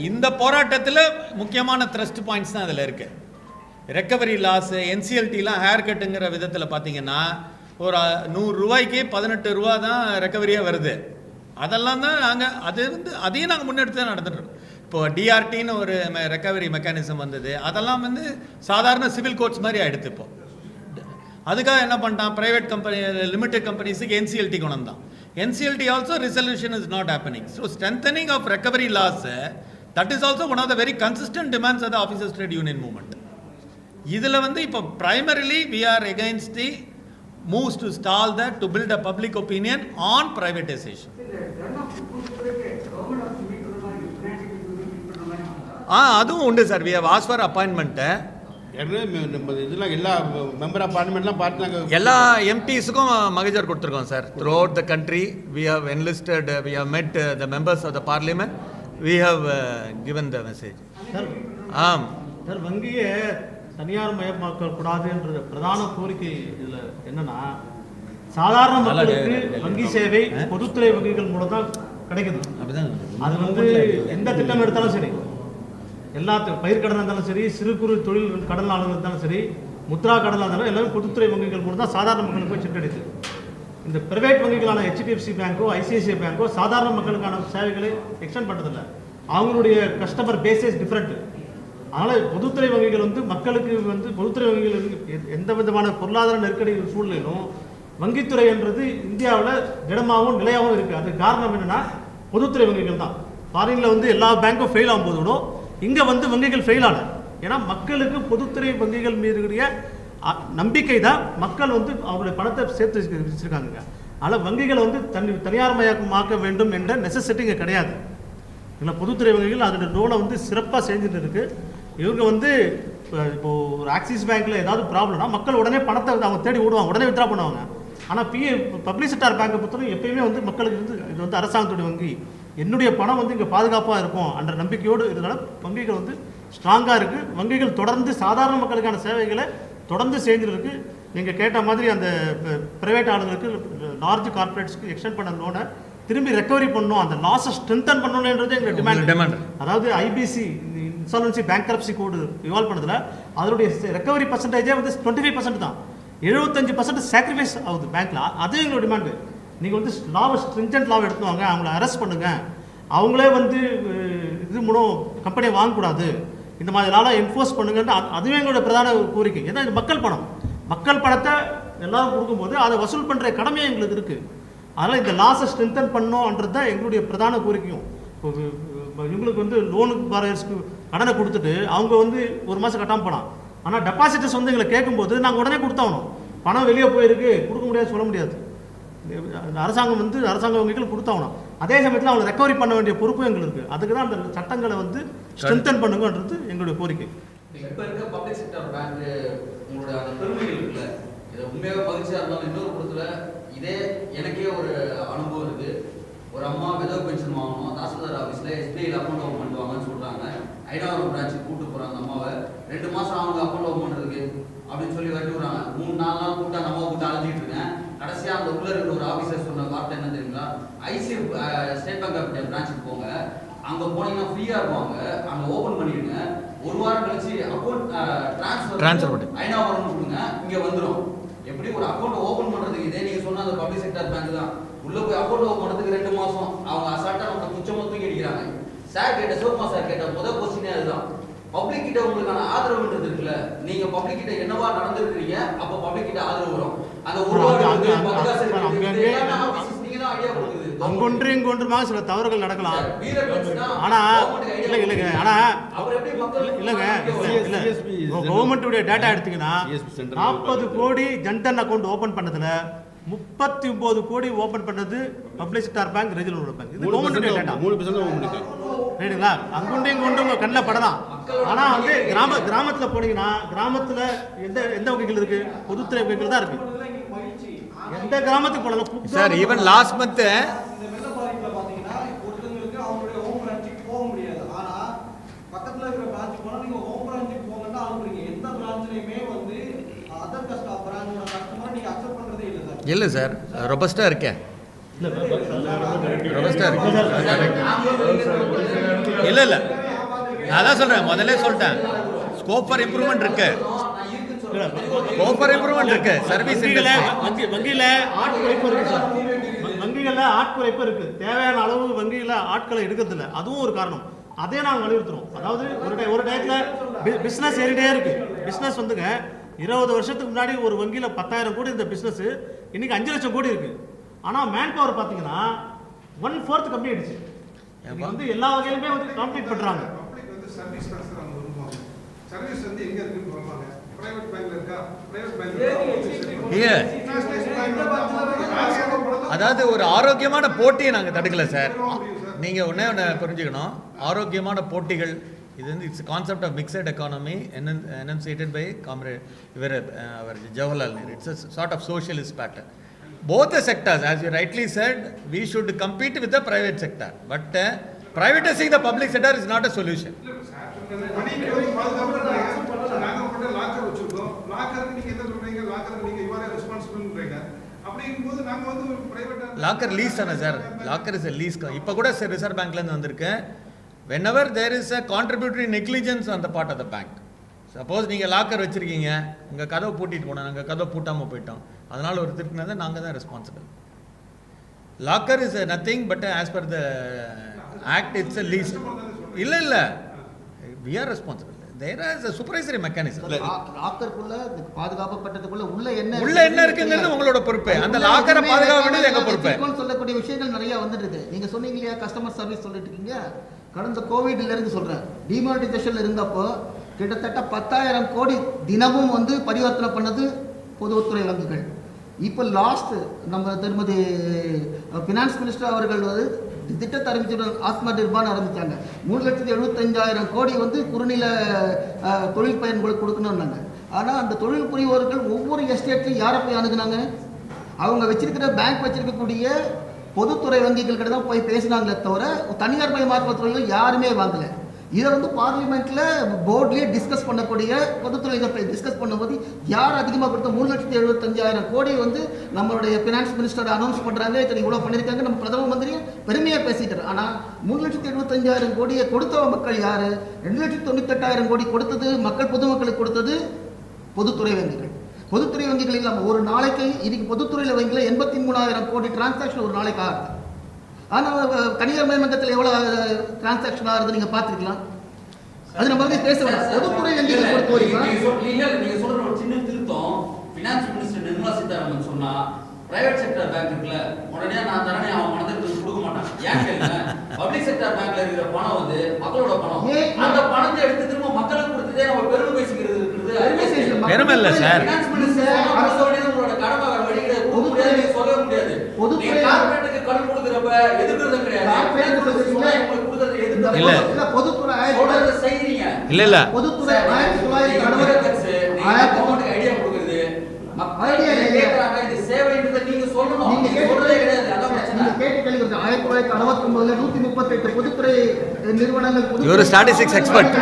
இந்த போராட்டத்தில் முக்கியமான த்ரஸ்ட் பாயிண்ட்ஸ் தான் அதில் இருக்கு. ரெக்கவரி லாஸ், என்சிஎல்டிலாம் ஹேர் கட்டுங்கிற விதத்தில் பார்த்தீங்கன்னா ஒரு 100 ரூபாய்க்கு 18 ரூபா தான் ரெக்கவரியாக வருது. அதெல்லாம் தான் நாங்கள் அதையும் நாங்கள் முன்னெடுத்து தான் நடந்துட்டுருக்கோம். இப்போது டிஆர்டின்னு ஒரு ரெக்கவரி மெக்கானிசம் வந்தது, அதெல்லாம் வந்து சாதாரண சிவில் கோர்ட்ஸ் மாதிரி ஆகிடுது. இப்போ அதுக்காக என்ன பண்ணிட்டான், ப்ரைவேட் கம்பெனி லிமிடெட் கம்பெனிஸுக்கு என்சிஎல்டி கொண்டு வந்தான். NCLT also resolution is not happening. So strengthening of recovery laws, that is also one of the very consistent demands of the Officers Trade Union movement. இதில் வந்து இப்போ primarily we are against the moves to stall that, to build a public opinion on privatization. அதுவும் உண்டு sir. we have asked for appointment. இதெல்லாம் எல்லா member of பார்லிமெண்ட்லாம் பார்த்து நாங்கள் எல்லா எம்பிஸுக்கும் மகஜர் கொடுத்துருக்கோம் sir. Through out the country we have enlisted, we have met the members of the parliament, we have given the message. ஆம் sir, வங்கியை தனியார் மயமாக்க கூடாதுன்ற பிரதான கோரிக்கை இதில் என்னன்னா, சாதாரண மக்களுக்கு வங்கி சேவை பொதுத்துறை வங்கிகள் மூலம் தான் கிடைக்குது. அது வந்து எந்த திட்டம் எடுத்தாலும் சரி, எல்லாத்துக்கும் பயிர் கடன் இருந்தாலும் சரி, சிறு குறு தொழில் கடன் இருந்தாலும் சரி, முத்ரா கடன் இருந்தாலும் எல்லாமே பொதுத்துறை வங்கிகள் மூலம் தான் சாதாரண மக்களுக்கு போய் சென்றடையுது. இந்த பிரைவேட் வங்கிகளான HDFC பேங்கோ ICICI பேங்கோ சாதாரண மக்களுக்கான சேவைகளை எக்ஸ்டெண்ட் பண்ணுறதில்ல. அவங்களுடைய கஸ்டமர் பேசஸ் டிஃப்ரெண்ட். அதனால் பொதுத்துறை வங்கிகள் வந்து மக்களுக்கு வந்து பொதுத்துறை வங்கிகள் எந்த விதமான பொருளாதார நெருக்கடி சூழ்நிலையிலும் வங்கித்துறை என்றது இந்தியாவில் திடமாகவும் நிலையாகவும் இருக்குது. அதுக்கு காரணம் என்னென்னா பொதுத்துறை வங்கிகள் தான். ஃபாரினில் வந்து எல்லா பேங்க்கும் ஃபெயில் ஆகும்போது கூட இங்கே வந்து வங்கிகள் ஃபெயில் ஆன. ஏன்னா மக்களுக்கு பொதுத்துறை வங்கிகள் மீதுடைய நம்பிக்கை தான் மக்கள் வந்து அவங்களுடைய பணத்தை சேர்த்து வச்சுருக்காங்க. ஆனால் வங்கிகளை வந்து தனியார் மயமாக்க வேண்டும் என்ற நெசசிட்டி இங்கே கிடையாது. இல்லை, பொதுத்துறை வங்கிகள் அதோட ரோலை வந்து சிறப்பாக செஞ்சுட்டு இருக்குது. இவங்க வந்து இப்போது ஒரு ஆக்சிஸ் பேங்க்கில் ஏதாவது ப்ராப்ளம்னா மக்கள் உடனே பணத்தை அவங்க தேடி விடுவாங்க, உடனே வித்ரா பண்ணுவாங்க. ஆனால் பப்ளிக் செக்டார் பேங்கை பொறுத்தவரை எப்பயுமே வந்து மக்களுக்கு வந்து இது வந்து அரசாங்கத்துடைய வங்கி, என்னுடைய பணம் வந்து இங்கே பாதுகாப்பாக இருக்கும் என்ற நம்பிக்கையோடு இதனால வங்கிகள் வந்து ஸ்ட்ராங்காக இருக்குது. வங்கிகள் தொடர்ந்து சாதாரண மக்களுக்கான சேவைகளை தொடர்ந்து செஞ்சுருக்கு. நீங்கள் கேட்ட மாதிரி அந்த ப்ரைவேட் ஆளுங்களுக்கு, லார்ஜ் கார்பரேட்ஸ்க்கு எக்ஸ்டெண்ட் பண்ண லோனை திரும்பி ரெக்கவரி பண்ணணும், அந்த லாஸை ஸ்ட்ரென்தன் பண்ணணுன்றது எங்கள் டிமாண்ட். அதாவது IBC இன்சால்வன்சி பேங்க்ரப்சி கோடு இவால்வ் பண்ணதில் அதனுடைய ரெக்கவரி பர்சன்டேஜே வந்து 25% தான். 75% சாக்ரிஃபைஸ் ஆகுது பேங்க்கில். அதுவும் எங்களோட டிமாண்டு. நீங்கள் வந்து லாவை ஸ்ட்ரிஞ்சன்ட் லாவை எடுத்து வாங்க, அவங்கள அரெஸ்ட் பண்ணுங்கள், அவங்களே வந்து இது மூலம் கம்பெனியை வாங்கக்கூடாது, இந்த மாதிரி லாவை என்ஃபோர்ஸ் பண்ணுங்கன்னு அதுவே எங்களோட பிரதான கோரிக்கை. ஏன்னா இது மக்கள் பணத்தை எல்லாரும் கொடுக்கும்போது அதை வசூல் பண்ணுற கடமையே எங்களுக்கு இருக்குது. அதனால் இந்த லாஸை ஸ்ட்ரென்தன் பண்ணணுன்றது தான் எங்களுடைய பிரதான கோரிக்கையும். இப்போ இவங்களுக்கு வந்து லோனுக்கு பாரர்ஸ்க்கு கடனை கொடுத்துட்டு அவங்க வந்து ஒரு மாதம் கட்டாமல் போனான். ஆனால் டெபாசிட்டர்ஸ் வந்து எங்களை கேட்கும்போது நாங்கள் உடனே கொடுத்தாகணும். பணம் வெளியே போயிருக்கு, கொடுக்க முடியாது சொல்ல முடியாது. அரசாங்கம் வந்து அரசாங்க வங்கிகள் கொடுத்தாகணும். அதே சமயத்தில் அவங்க ரெக்கவரி பண்ண வேண்டிய பொறுப்பும் எங்களுக்கு இருக்குது. அதுக்கு தான் அந்த சட்டங்களை வந்து ஸ்ட்ரென்தன் பண்ணுங்கன்றது எங்களுடைய கோரிக்கை. இப்போ இருக்க பப்ளிக் செக்டர் பேங்க் உங்களுடைய அந்த பெருமைகள் இருக்குல்ல, இதை உண்மையாக மகிழ்ச்சியாக இருந்தாலும் இன்னொரு பொறுத்துல இதே எனக்கே ஒரு அனுபவம் இருக்குது. ஒரு அம்மா விதவை பென்ஷன் வாங்கணும், தாசில்தார் ஆஃபீஸில் SBIயில் அக்கௌண்ட் ஓப்பன் பண்ணுவாங்கன்னு சொல்கிறாங்க. ஐநாவரம் பிரான்ச்சுக்கு கூப்பிட்டு போகிறாங்க அம்மாவை. 2 மாதம் அவங்க அக்கௌண்ட் ஓப்பன் பண்ணுறதுக்கு அப்படின்னு சொல்லி வட்டி விடுறாங்க. 3-4 நாள் கூப்பிட்டு அந்த அம்மாவை கூப்பிட்டு அழைச்சிட்டு இருக்கேன். கடைசியாக அந்த உள்ள இருக்கிற ஒரு ஆஃபீஸர் சொன்ன வார்த்தை என்ன தெரியுங்களா, ஸ்டேட் பேங்க் ஆஃப் பிரான்ச்சுக்கு போங்க, அங்கே போனீங்கன்னா ஃப்ரீயாக இருப்பாங்க, அங்கே ஓப்பன் பண்ணிடுங்க, 1 வாரம் கழிச்சு அக்கௌண்ட் ட்ரான்ஸ்ஃபர் ஐநாவரம் கொடுங்க, இங்கே வந்துடும். எப்படி ஒரு அக்கௌண்ட் ஓப்பன் பண்ணுறதுக்கு இதே நீங்கள் சொன்ன அந்த பப்ளிக் செக்டர் பேங்க் தான் உள்ள போய் அக்கௌண்ட் ஓப்பன் பண்ணதுக்கு 2 மாசம் அவங்க அசால்ட்டா நம்ம துச்சமா தூக்கி அடிக்கிறாங்க. சார் கேட்ட சிவகுமா சார் கேட்ட முதல் கொஸ்டினே அதுதான். பப்ளிக் கிட்ட உங்களுக்கான ஆதரவுன்றது இருக்குல்ல, நீங்க பப்ளிக் கிட்ட என்னவா நடந்துருக்கீங்க, அப்ப பப்ளிக் கிட்ட ஆதரவு வரும். அந்த ஒரு அங்கொன்று இங்கொன்றுமாக சில தவறுகள் நடக்கலாம். ஆனா இல்லைங்க, ஆனா இல்லைங்க, கவர்மெண்ட்டுடைய டேட்டா எடுத்தீங்கன்னா 40 கோடி ஜன்தன் அக்கௌண்ட் ஓபன் பண்ணதுல 39 கோடி ஓபன் பண்ணது public sector bank, regional bank. இது கவர்மெண்ட்டுடைய டேட்டா. 3% ஓபன் ரைட்டுங்களா? அங்குண்டு இங்குண்டு உங்க கண்ணில் படலாம். ஆனா வந்து கிராமத்துல போனீங்கன்னா கிராமத்துல எந்த வகைகள் இருக்கு? பொதுத்துறை வகைகள் தான் இருக்கு. எந்த கிராமத்துக்கு போனாலும் சார் ஈவன் லாஸ்ட் மந்த் வெள்ள பாதிப்புல பாத்தீங்கன்னா ஒருத்தங்களுக்கு அவங்களுடைய ஹோம் பிரான்ச்சுக்கு போக முடியாது. ஆனா பக்கத்துல இருக்கிற பிரான்ச் போனா நீங்க ஹோம் பிரான்ச்சுக்கு போங்கன்னா அனுப்புறீங்க. எந்த பிரான்ச்லயுமே வந்து அதர் பிரான்ச்சோட கஸ்டமரை நீங்க அக்செப்ட் பண்றதே இல்ல சார். இல்லை சார், ரொபஸ்டா இருக்கேன். ரொபஸ்டா இருக்கு. இல்லை இல்லை, நான் தான் சொல்றேன், முதல்ல சொல்லிட்டேன், ஸ்கோப் ஃபார் இம்ப்ரூவ்மெண்ட் இருக்கு. ஸ்கோப் ஃபார் இம்ப்ரூவ்மெண்ட் இருக்கு. சர்வீஸ் வங்கியில ஆட்குறைப்பு இருக்கு சார். வங்கிகளில் ஆட்குறைப்பு இருக்கு. தேவையான அளவு வங்கியில ஆட்களை எடுக்கிறது இல்லை. அதுவும் ஒரு காரணம். அதே நாங்கள் வலியுறுத்துறோம். அதாவது ஒரு டயத்தில் பிஸ்னஸ் ஏறிட்டே இருக்கு. பிஸ்னஸ் வந்துங்க 20 வருஷத்துக்கு முன்னாடி ஒரு வங்கியில 10,000 கோடி இந்த பிஸ்னஸ் இன்னைக்கு 5 லட்சம் கோடி இருக்கு. ஆனா மேன் பவர் பாத்தீங்கன்னா 1/4 கம்மி ஆயிடுச்சு. வந்து எல்லா வகையிலுமே வந்து காம்பீட் பண்றாங்க. பப்ளிக் வந்து சர்வீஸ் ட்ரான்ஸ்ஃபர் அவங்க விரும்புவாங்க. சர்வீஸ் வந்து எங்க இருக்குன்னு சொல்லுவாங்க. பிரைவேட் பேங்க்ல இருக்கா? பிரைவேட் பேங்க்ல அதாவது ஒரு ஆரோக்கியமான போட்டியை நாங்கள் தடுக்கல சார். நீங்கள் ஒன்றே புரிஞ்சுக்கணும், ஆரோக்கியமான போட்டிகள் இது வந்து it's concept of mixed economy enunciated by comrade இவர் அவர் Jawaharlal Nehru. It's a sort of socialist pattern. Both the sectors, as you rightly said, we should compete with the private sector. But privatizing the public sector is not a solution. மணிக்கு வந்து பாதுகாப்பு நாங்க மட்டும் locker வச்சிருக்கோம். லாக்கருக்கு நீங்க என்ன சொல்றீங்க? லாக்கருக்கு நீங்க யூ ஆர் ரெஸ்பான்சிபிள்ன்றீங்க. அப்படிங்கும்போது நாங்க வந்து ஒரு பிரைவேட் லாக்கர் லீஸ் தானே sir. Locker is a lease. இப்போ கூட ரிசர்வ் பேங்க்லேருந்து வந்திருக்கு. whenever there is a contributory negligence on the part of the bank. Suppose நீங்கள் லாக்கர் வச்சுருக்கீங்க, உங்கள் கதவை பூட்டிட்டு போனோம், நாங்கள் கதவை பூட்டாமல் போயிட்டோம், அதனால் ஒரு திருப்பினதை நாங்கள் தான் responsible. Locker is nothing but as per the act it's a lease. இல்லை we are responsible. There is a supervisory mechanism. லாக்கருக்குள்ள பாதுகாக்கப்பட்டதுக்குள்ள உள்ள என்ன இருக்குங்கிறது உங்களோட பொறுப்பு. அந்த லாக்கரை பாதுகாக்க வேண்டியது எங்கள் பொறுப்பு. சொல்லக்கூடிய விஷயங்கள் நிறைய வந்துடுது. நீங்க சொன்னீங்க இல்லையா, கஸ்டமர் சர்வீஸ் சொல்லிட்டு இருக்கீங்க. கடந்த கோவிட்ல இருந்து சொல்றேன், டிமானிட்டைசேஷன்ல இருந்தப்போ கிட்டத்தட்ட 10,000 கோடி தினமும் வந்து பரிவர்த்தனை பண்ணது பொதுத்துறை வங்கிகள். இப்போ லாஸ்ட் நம்ம திருமதி ஃபினான்ஸ் மினிஸ்டர் அவர்கள் வந்து திட்டத்தை அறிவிச்சு ஆத்மா நிர்பான் ஆரம்பித்தாங்க. 3,75,000 கோடி வந்து குறுநில தொழில் பயன்களுக்கு கொடுக்கணும்னாங்க. ஆனால் அந்த தொழில் புரிவோர்கள் ஒவ்வொரு எஸ்டேட்லையும் யாரை போய் அணுகுனாங்க? அவங்க வச்சிருக்கிற பேங்க் வச்சிருக்கக்கூடிய பொதுத்துறை வங்கிகள் கிட்ட தான் போய் பேசினாங்களே தவிர தனியார் மயமாக்கல் துறையில் யாருமே வாங்கலை. இதை வந்து பார்லிமெண்ட்ல போர்ட்லேயே டிஸ்கஸ் பண்ணக்கூடிய பொதுத்துறை டிஸ்கஸ் பண்ணும்போது யார் அதிகமாக கொடுத்த 3,75,000 கோடி வந்து நம்மளுடைய ஃபினான்ஸ் மினிஸ்டர் அனௌன்ஸ் பண்ணுறாங்க, இத்தனை இவ்வளோ பண்ணியிருக்காங்க, நம்ம பிரதம மந்திரியும் பெருமையாக பேசிட்டார். ஆனால் 3,75,000 கோடியை கொடுத்த மக்கள் யார்? 2,98,000 கோடி கொடுத்தது மக்கள், பொதுமக்களுக்கு கொடுத்தது பொதுத்துறை வங்கிகள். பொதுத்துறை வங்கிகள் இல்லாமல் ஒரு நாளைக்கு இதுக்கு பொதுத்துறையில் வங்கியில் 83,000 கோடி டிரான்சாக்ஷன் ஒரு நாளைக்கு ஆகுது. ஆனால் தனியார் மயமங்கத்தில் எவ்வளோ டிரான்சாக்ஷன் ஆகுது நீங்கள் பார்த்துருக்கலாம். அது நம்ம வந்து பேச வேண்டாம். பொதுத்துறை வங்கிகளை பொறுத்த வரைக்கும் நீங்க சொல்ற ஒரு சின்ன திருத்தம், ஃபினான்ஸ் மினிஸ்டர் நிர்மலா சீதாராமன் சொன்னா பிரைவேட் செக்டர் பேங்க் இருக்குல்ல, உடனே நான் தரேன் அவன் பணத்துக்கு கொடுக்க மாட்டான். ஏன் கேளுங்க, பப்ளிக் செக்டர் பேங்க்ல இருக்கிற பணம் வந்து மக்களோட பணம். அந்த பணத்தை எடுத்து திரும்ப மக்களுக்கு கொடுத்ததே நம்ம பெருமை பேசிக்கிறது இருக்குது. பெருமை இல்லை சார். ஃபினான்ஸ் மினிஸ்டர் உங்களோட கடமை வழி கிடையாது, சொல்ல முடியாது. பொதுத்துறை கார்ப்பரேட்டுக்கு கடன் கொடுக்கறப்ப எதிர்க்கிறது கிடையாது. இல்ல பொதுத்துறை செய்றீங்க. இல்ல பொதுத்துறை ஐடியா கொடுக்குறது கேட்கறாங்க. இது சேவைன்றதை நீங்க சொல்லணும். நீங்க சொல்றதே கிடையாது. அதான் பிரச்சனை. கேட்டு கேள்வி 1969 138 பொதுத்துறை நிறுவனங்கள். ஒரு ஸ்டாட்டிஸ்டிக்ஸ் எக்ஸ்பர்ட்.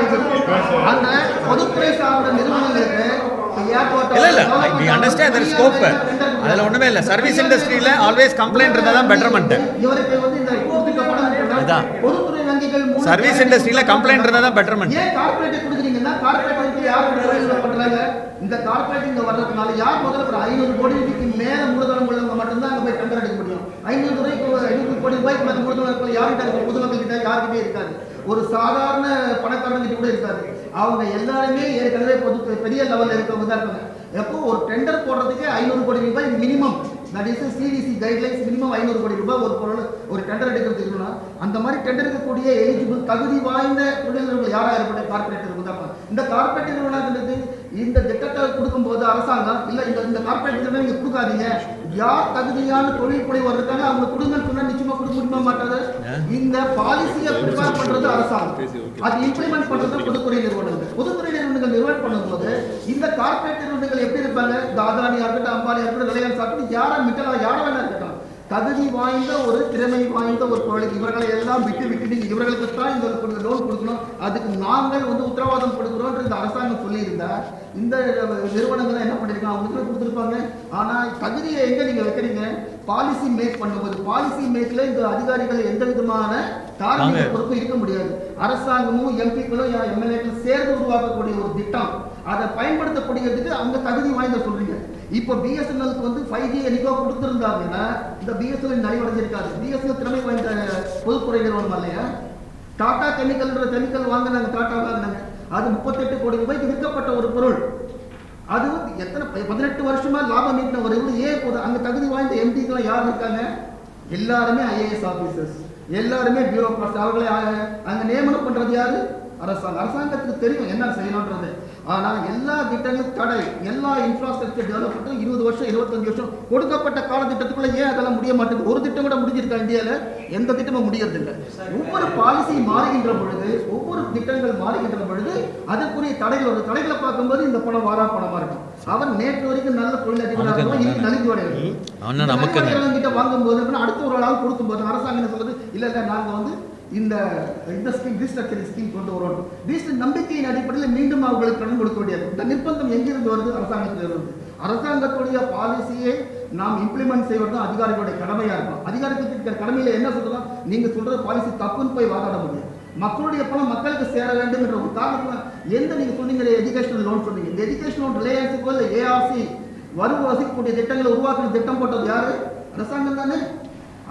அந்த பொதுத்துறை சார்ந்த நிறுவனங்களுக்கு இல்ல we understand there is scope. அதுல ஒண்ணுமே இல்ல. சர்வீஸ் இண்டஸ்ட்ரியில ஆல்வேஸ் கம்ப்ளைண்ட் இருந்தா தான் பெட்டர்மென்ட். இவருக்கு வந்து இந்த கொடுக்கப்படும் பொதுத்துறை வங்கிகள் சர்வீஸ் இண்டஸ்ட்ரியில கம்ப்ளைண்ட் இருந்தா தான் பெட்டர்மென்ட். ஏன் கார்ப்பரேட் கொடுக்குறீங்கன்னா கார்ப்பரேட் வந்து யார் பண்றாங்க? இந்த கார்பரேட் இங்க வர்றதுனால யார் முதல்ல ஒரு 500 கோடி ரூபாய்க்கு மேல மூலதனம் உள்ளவங்க மட்டும்தான் அங்க போய் டெண்டர் எடுக்க முடியும். 500 கோடி ரூபாய்க்கு மேல மூலதனம் யார்கிட்ட இருக்கு? பொதுமக்கள் கிட்ட யாருக்கிட்டே இருக்காது. ஒரு சாதாரண பணக்காரங்கிட்ட கூட இருக்காது. அவங்க எல்லாருமே ஏற்கனவே பெரிய லெவல்ல இருக்கவங்க தான் இருக்காங்க. எப்போ ஒரு டெண்டர் போடுறதுக்கு 500 கோடி ரூபாய் minimum, that is CDC guidelines, minimum 500 கோடி ரூபாய் ஒரு பொருள் ஒரு டெண்டர் எடுக்கிறது இருக்குன்னா அந்த மாதிரி டெண்டர் இருக்கக்கூடிய எலிஜிபிள் தகுதி வாய்ந்த தொழில்நுட்பங்கள் யாராக ஏற்பட்ட கார்பரேட் இருந்தாங்க. இந்த கார்பரேட் நிறுவனங்களுக்கு இந்த திட்டத்தை கொடுக்கும்போது அரசாங்கம் இல்லை இந்த கார்பரேட் நிறுவனம் நீங்க கொடுக்காதீங்க, யார் தகுதியான தொழில் புனைவோர் இருக்காங்க அவங்க கொடுங்கன்னு சொன்னா நிச்சயமா கொடுக்க முடியுமா மாட்டாது. இந்த பாலிசியை ப்ரிப்பேர் பண்றது அரசாங்கம், அது இம்ப்ளிமெண்ட் பண்றது பொதுத்துறை நிறுவனங்கள். பொதுத்துறை நிறுவனங்கள் நிறுவனம் பண்ணும்போது இந்த கார்பரேட் நிறுவனங்கள் எப்படி இருப்பாங்க? இந்த அதானியா இருக்கட்டும், அம்பானியா இருக்கட்டும், ரிலையன்ஸ் ஆகட்டும், யாரா மிட்டலா யாரா வேணா இருக்கட்டும், தகுதி வாய்ந்த ஒரு திறமை வாய்ந்த ஒரு தொழில் இவர்களை எல்லாம் விட்டு நீங்க இவர்களுக்கு தான் இந்த லோன் கொடுக்கணும், அதுக்கு நாங்கள் உத்தரவாதம் கொடுக்கிறோம் இந்த அரசாங்கம் சொல்லியிருந்தா இந்த நிறுவனங்கள் என்ன பண்ணிருக்காங்க? அவங்களுக்கு கொடுத்துருப்பாங்க. ஆனா தகுதியை எங்க நீங்க வைக்கிறீங்க? பாலிசி மேக் பண்ணும்போது பாலிசி மேக்ல இந்த அதிகாரிகள் எந்த விதமான தார்மீக பொறுப்பு இருக்க முடியாது. அரசாங்கமும் எம்பிக்களும் எம்எல்ஏக்களும் சேர்ந்து உருவாக்கக்கூடிய ஒரு திட்டம், அதை பயன்படுத்தக்கூடியதுக்கு அவங்க தகுதி வாய்ந்த சொல்றீங்க. இப்போ பிஎஸ்என்எலுக்கு 5G என்னைக்கோ கொடுத்துருந்தாங்கன்னா இந்த பிஎஸ்என்எல் நலிவடைஞ்சிருக்காது. பிஎஸ்என்எல் திறமை வாய்ந்த பொதுத்துறை நிறுவனம் இல்லையா? டாடா கெமிக்கல் வாங்கினாங்க, டாடா வாங்கினாங்க, அது 38 கோடி ரூபாய்க்கு விற்கப்பட்ட ஒரு பொருள். அது எத்தனை 18 வருஷமா லாபம் ஈட்டின ஒரு இது. ஏன் போதும் அங்க தகுதி வாய்ந்த எம்பிக்கெல்லாம் யார் இருக்காங்க? எல்லாருமே ஐஏஎஸ் ஆபீசர்ஸ், எல்லாருமே பியூரோக்ராட்ஸ். அவர்களை அங்க நியமனம் பண்றது யாரு? அரசாங்கத்துக்கு தெரியும் என்ன செய்யணும்ன்றது. ஆனா எல்லா திட்டங்களும் தடை, எல்லா இன்ஃப்ராஸ்ட்ரக்சர் டெவலப்மெண்ட்டும் 20 வருஷம் 25 வருஷம் கொடுக்கப்பட்ட கால திட்டத்துக்குள்ள ஏன் அதெல்லாம் முடிய மாட்டேங்குது? ஒரு திட்டம் கூட முடிஞ்சிருக்கா இந்தியால? எந்த திட்டமும் முடியறதில்லை. ஒவ்வொரு பாலிசி மாறுகின்ற பொழுது, ஒவ்வொரு திட்டங்கள் மாறுகின்ற பொழுது அதற்குரிய தடைகள் வரும். தடைகளை பார்க்கும்போது இந்த பணம் வாரா பணமா இருக்கும். அவன் நேற்று வரைக்கும் நல்ல தொழில் அதிபராக இன்னைக்கு நலிஞ்சு அடையும் கிட்ட வாங்கும்போது அடுத்த ஒரு ஆளாக கொடுக்கும்போது அரசாங்கம் என்ன சொல்றது? இல்ல நாங்க இந்த ஸ்கீம் ரீஸ்ட்ரக்சரிங் ஸ்கீம் கொண்டு வரோம். நம்பிக்கையின் அடிப்படையில் மீண்டும் அவர்களுக்கு கடன் கொடுக்க வேண்டியது. இந்த நிர்பந்தம் எங்கிருந்து வருது? அரசாங்கத்தில் வருது. அரசாங்கத்துடைய பாலிசியை நாம் இம்ப்ளிமெண்ட் செய்வது அதிகாரிகளுடைய கடமையா இருக்கும். அதிகாரிகளுக்கு இருக்கிற கடமையில என்ன சொல்றதா? நீங்க சொல்றது பாலிசி தப்புன்னு போய் வாதாட முடியும். மக்களுடைய பணம் மக்களுக்கு சேர வேண்டும் என்ற ஒரு காரணத்துல நீங்க சொன்னீங்க எஜுகேஷனல் லோன் சொன்னீங்க. இந்த எஜுகேஷன் லோன் ரிலையன்ஸுக்கோ இல்லை ஏஆர்சி வசிக்கக்கூடிய திட்டங்களை உருவாக்குற திட்டம் போட்டது யாரு? அரசாங்கம் தானே.